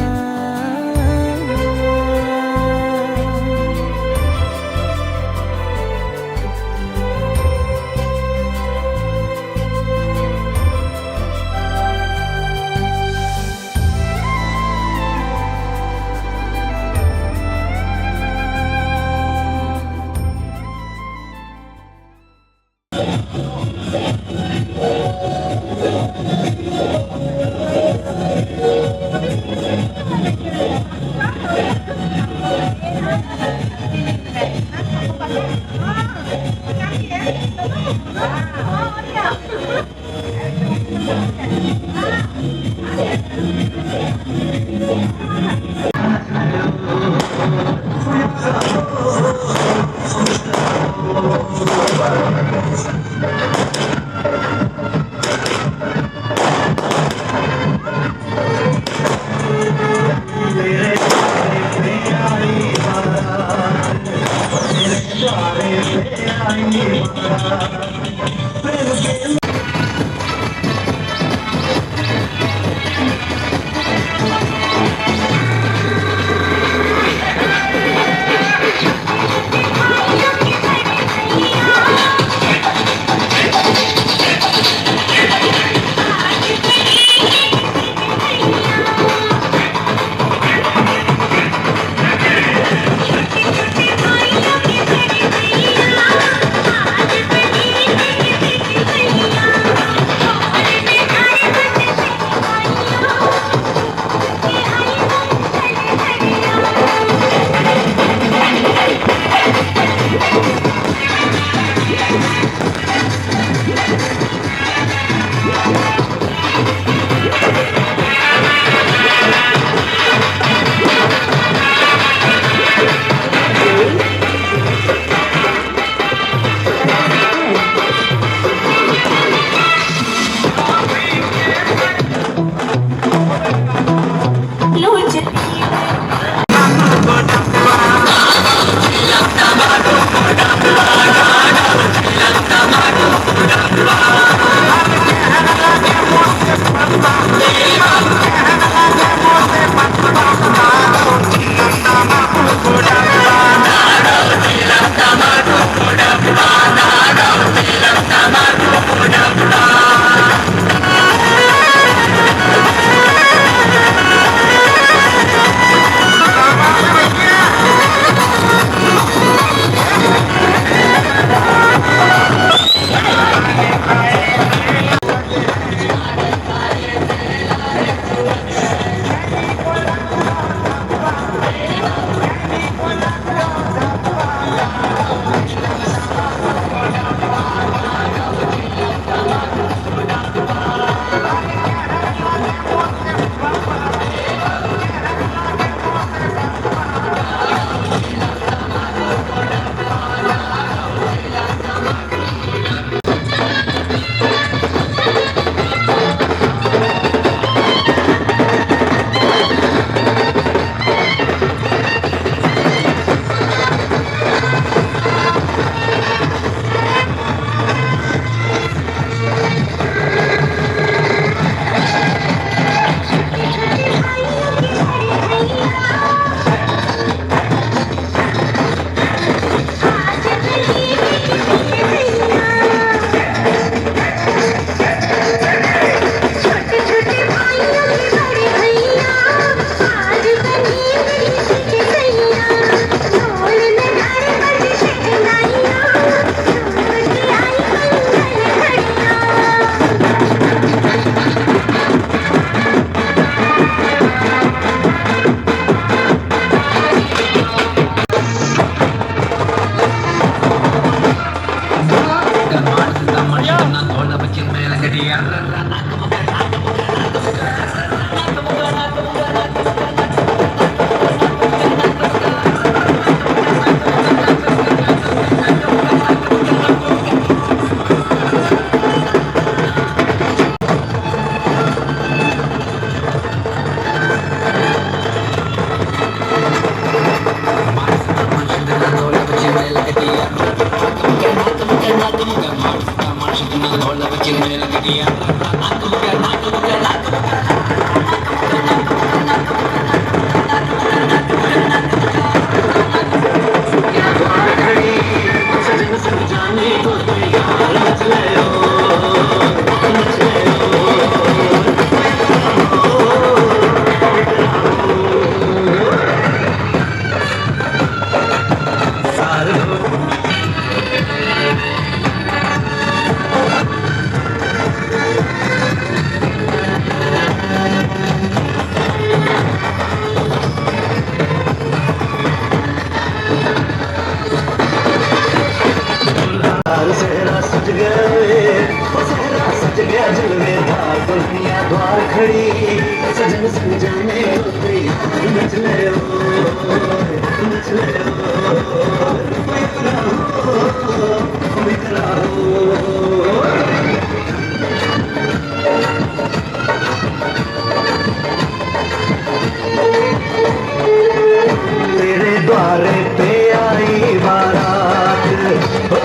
तेरे द्वारे पे आई बारात,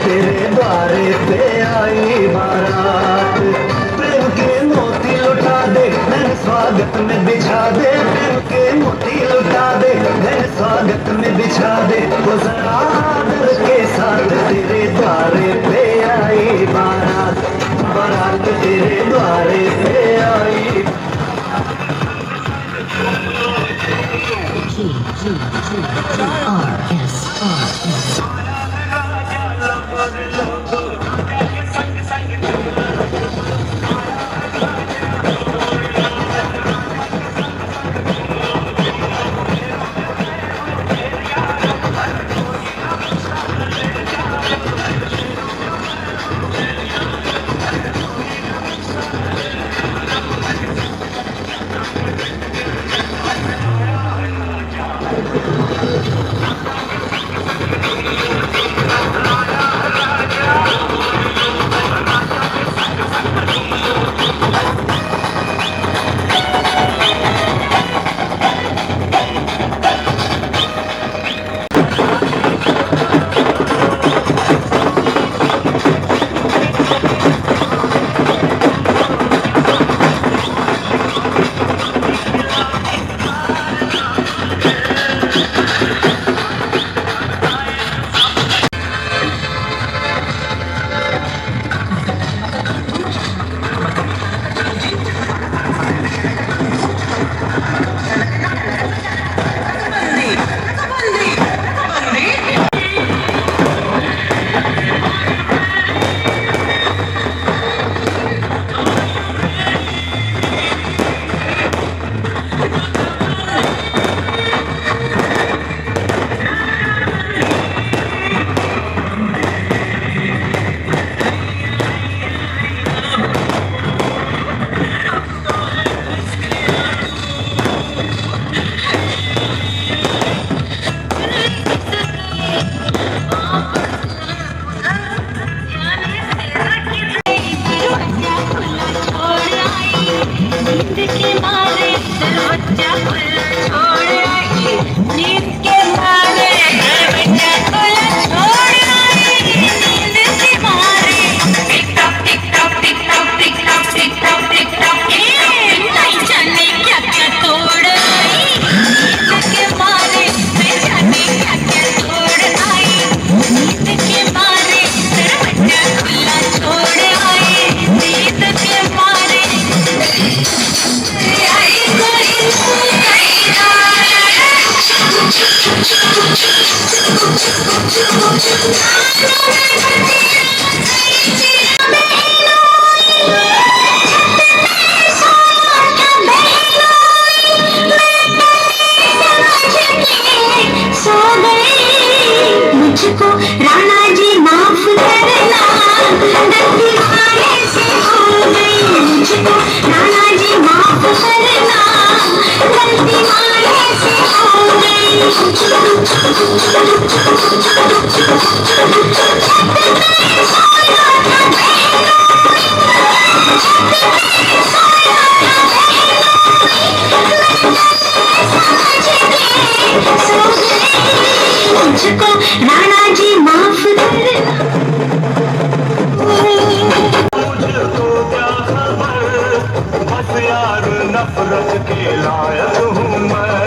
तेरे द्वारे पे आई बारात, प्रेम के मोती लुटा दे मेरे स्वागत में बिछा दे, प्रेम के मोती लुटा दे मेरे स्वागत में बिछा दे, वो जरा आदर के साथ तेरे द्वारे पे आई बारात, बारात तेरे द्वारे पे आई। मुझको राणा जी माफ करना। मुझको क्या खबर, बस यार नफरत के लायक हूँ मैं,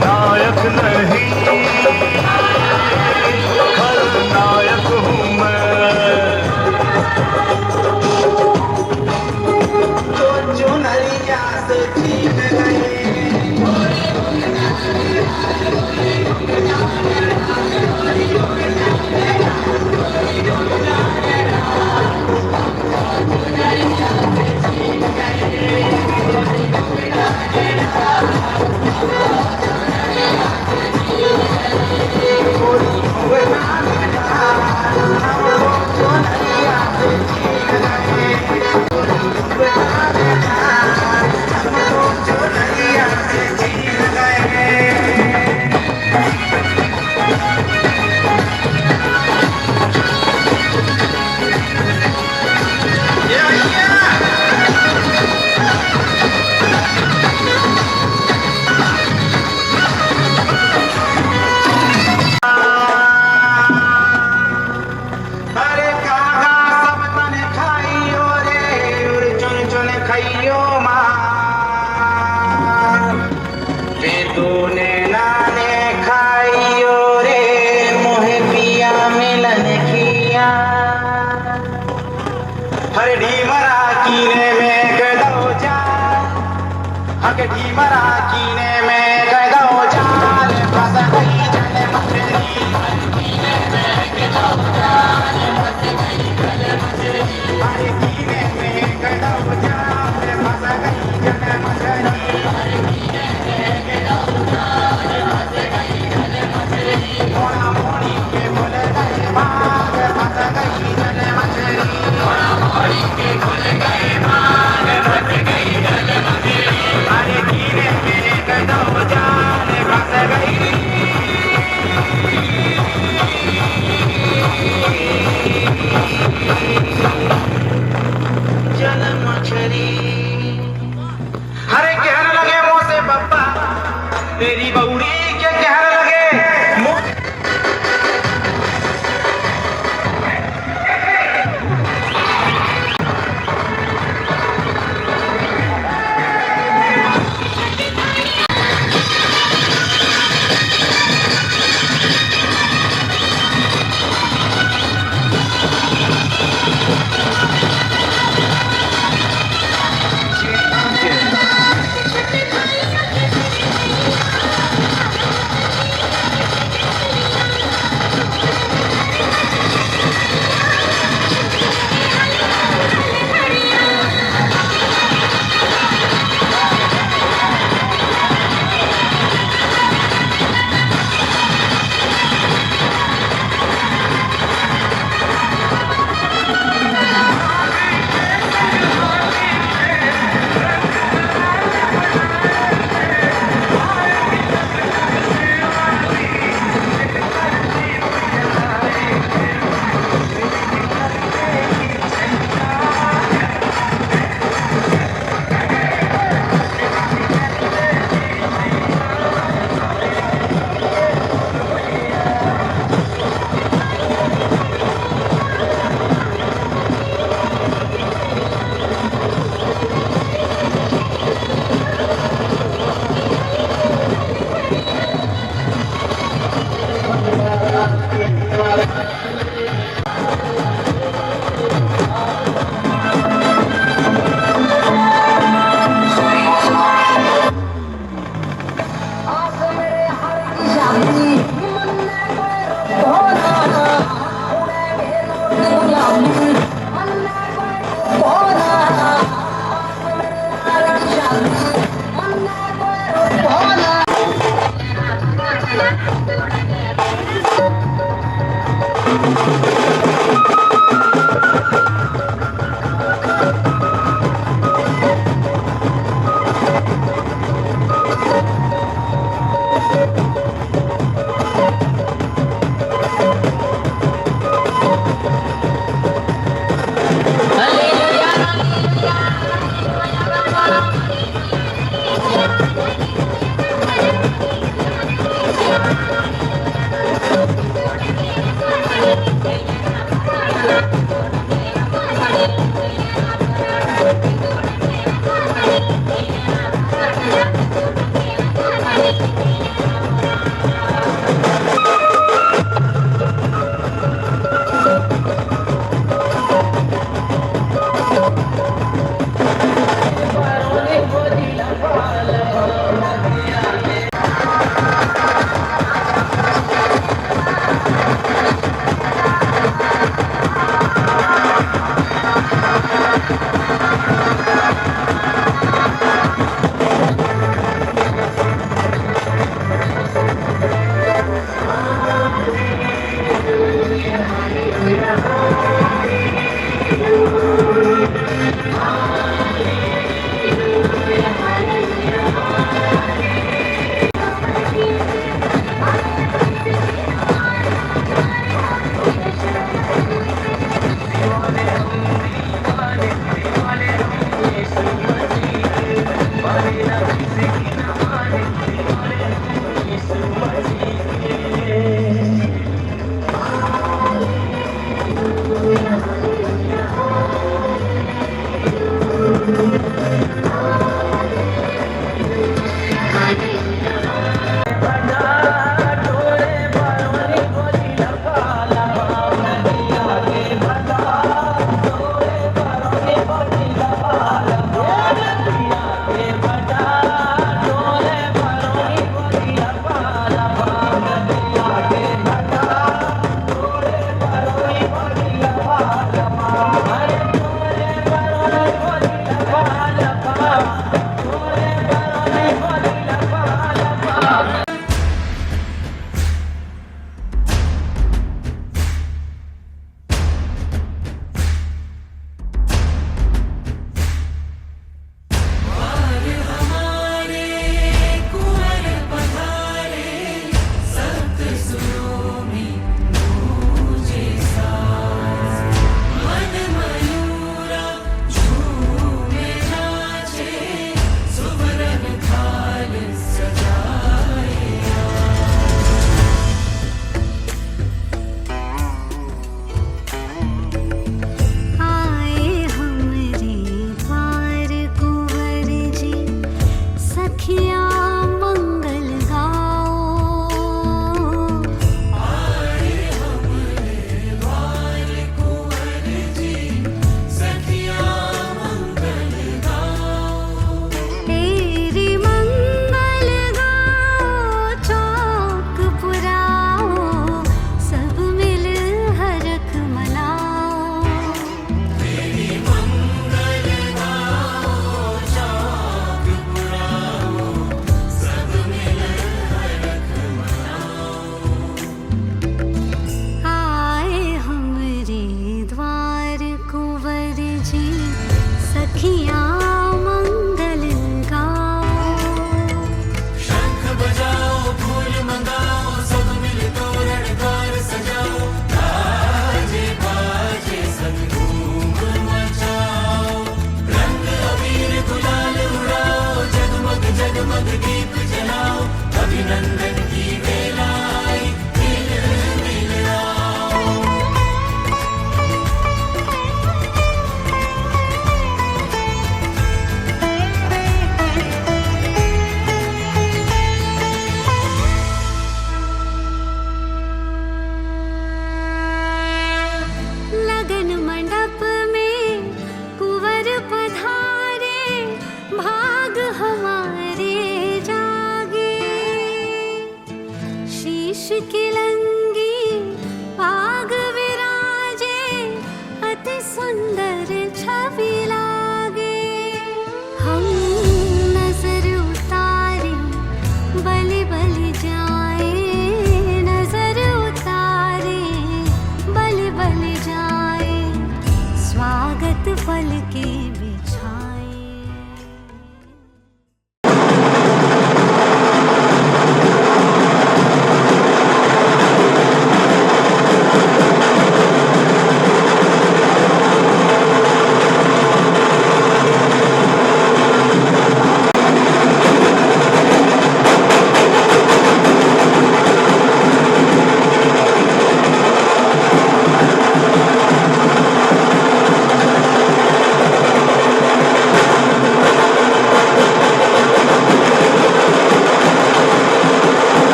नायक नहीं खलनायक हूँ मैं। तो जो नरिया से छीन गए ढीमरा कीने में गदो जाल फंस गई जल मछली, हरे कीने में गदो जाल फंस गई जल मछली, मोड़ा मोड़ी के खुल गए बाग फंस गई जल मछली, मोड़ा मोड़ी के खुल गए बाग फंस गई जल मछली, हरे कीने में गदो जाल फंस गई। जल मछली हरे कहने लगे मुँह से पप्पा तेरी बउरी के कहने लगे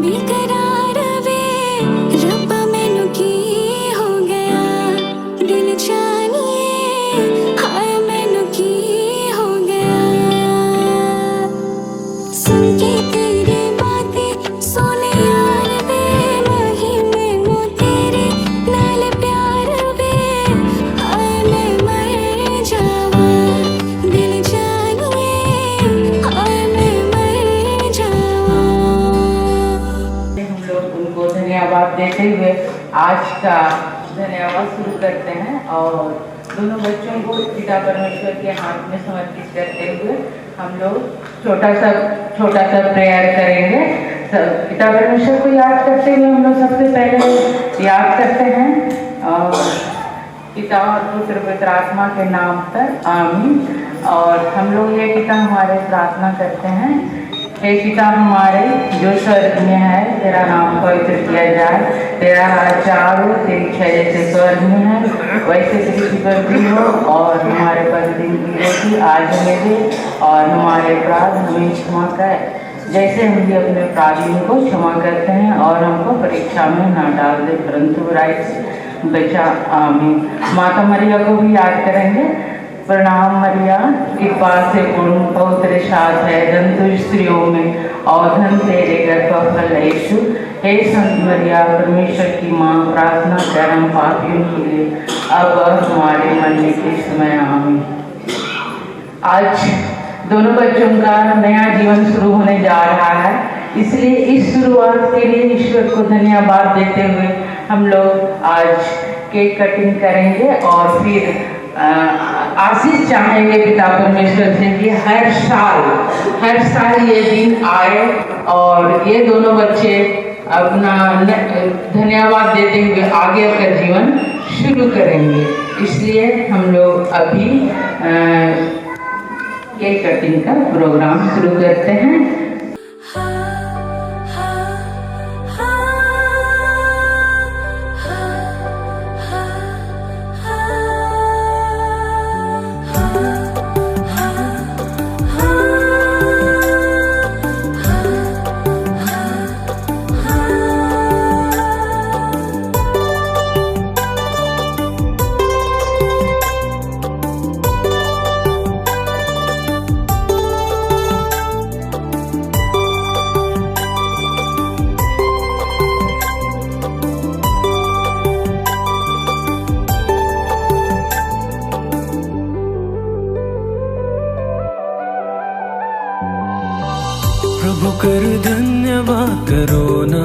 बेकरार वे रब्बा मैनू की हो गया दिल जानिए हाय मैनू की हो गया सुन के तेरी बातें सोने यार वे नहीं मैनू तेरे नाल प्यार वे हाय मैं मर जावा दिल जानिए हाय मैं मर जावा। हम लोग उनको धन्यवाद देते हुए आज का धन्यवाद शुरू करते हैं और दोनों बच्चों को पिता परमेश्वर के हाथ में समर्पित करते हुए हम लोग छोटा सा प्रेयर करेंगे। पिता परमेश्वर को याद करते हुए हम लोग सबसे पहले याद करते हैं और पिता और पुत्र पवित्र आत्मा के नाम पर आमीन। और हम लोग ये पिता हमारे प्रार्थना करते हैं, हे पिता हमारे जो स्वर्ग में है, तेरा नाम पवित्र किया जाए, तेरा राज्य आए, तेरी इच्छा जैसे स्वर्ग में है वैसे पृथ्वी पर भी हो। और हमारे प्रतिदिन की रोटी आज हमें दे और हमारे अपराध हमें क्षमा कर जैसे हम भी अपने अपराधियों को क्षमा करते हैं और हमको परीक्षा में ना डाल दे परंतु बुराई से बचा। आमीन। माता मरिया को भी याद करेंगे। प्रणाम मरिया, कृपा से पूर्ण पवित्र शाद है, जंतु स्त्रियों में और धन तेरे गर्भ का फल यीशु। हे संत मरिया, परमेश्वर की माँ, प्रार्थना कर हम पापियों के लिए अब हमारे मरने के समय। आमीन। आज दोनों बच्चों का नया जीवन शुरू होने जा रहा है, इसलिए इस शुरुआत के लिए ईश्वर को धन्यवाद देते हुए हम लोग आज केक कटिंग करेंगे और फिर आशीष चाहेंगे पिता परमेश्वर से कि हर साल ये दिन आए और ये दोनों बच्चे अपना धन्यवाद देते हुए आगे का जीवन शुरू करेंगे। इसलिए हम लोग अभी केक कटिंग का प्रोग्राम शुरू करते हैं। प्रभु कर धन्यवाद करो ना,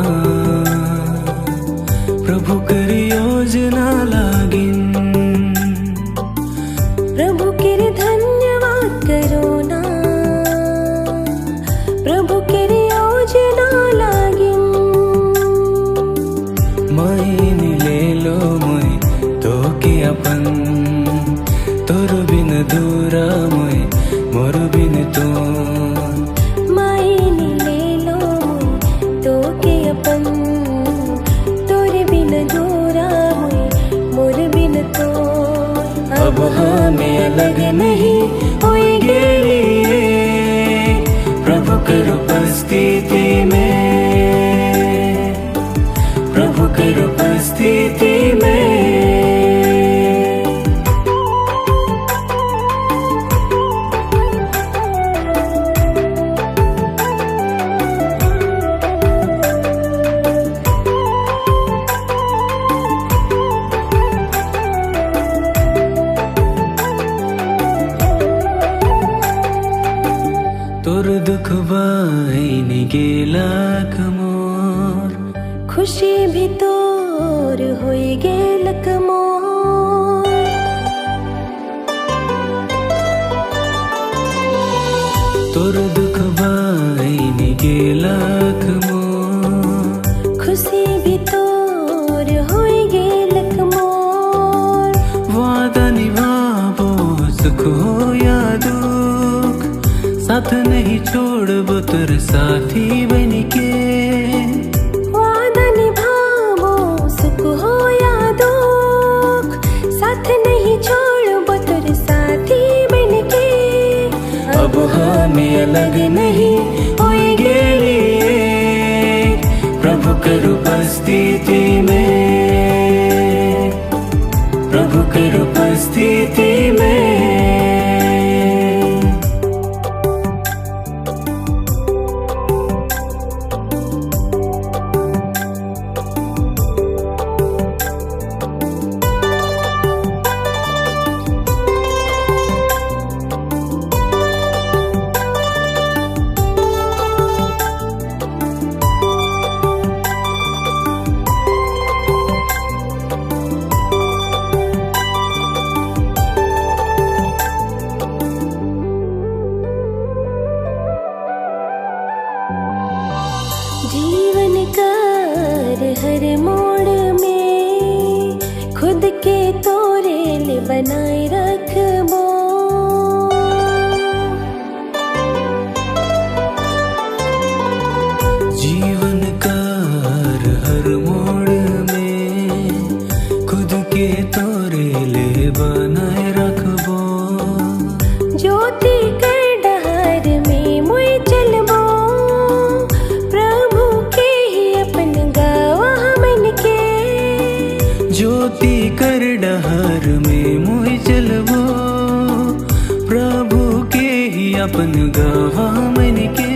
प्रभु कर योजना लागिन, प्रभु कर धन्यवाद करो ना, प्रभु कर योजना लागिन। माइन ले लो मैं तो के अपन, तोर बिन दूरा मैं मोर बिन तो। अब हमें अलग नहीं होएंगे प्रभु कर उपस्थिति में, प्रभु कर उपस्थिति में। तोर दुख बाइन गेला कमोर, खुशी भी तोर होई गेल कमोर। तोर दुख बाइन गेला कमोर, खुशी भी तोर होई गेल कमोर। वादा निभाबो सुख हो या दुख, साथ नहीं छोड़बो तोर साथी बन के। वादा निभाबो सुख हो या दुख, साथ नहीं छोड़बो तोर साथी बन के। अब हमें अलग नहीं होएंगे, प्रभु कर उपस्थिति में, प्रभु कर उपस्थिति में। जीवन कार हर मोड़ में खुद के तोरेल बनाए रखबो। जीवन कार हर मोड़ में खुद के तोरेले बनाए रखबो। ज्योति कर डहार में मुई चलबो, प्रभु के ही अपन गावा मन के। ज्योति कर डहर में मुई चलबो, प्रभु के ही अपन गावा मन के।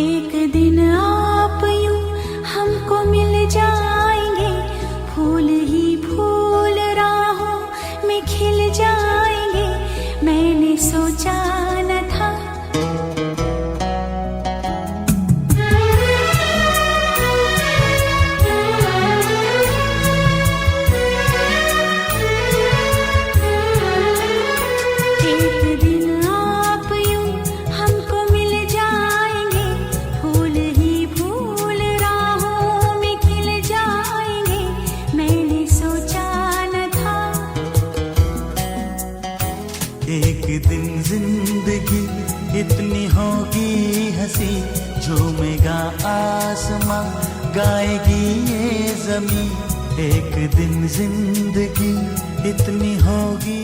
एक दिन आप यूं हमको मिल जाएंगे, फूल ही फूल राहों में खिल जाएंगे। मैंने सोचा न था एक दिन आप यूं हमको मिल जाएंगे, फूल ही फूल राहों में खिल जाएंगे। मैंने सोचा न था एक दिन जिंदगी इतनी होगी हंसी, झूमेगा आसमां गाएगी ये जमीन। एक दिन जिंदगी इतनी होगी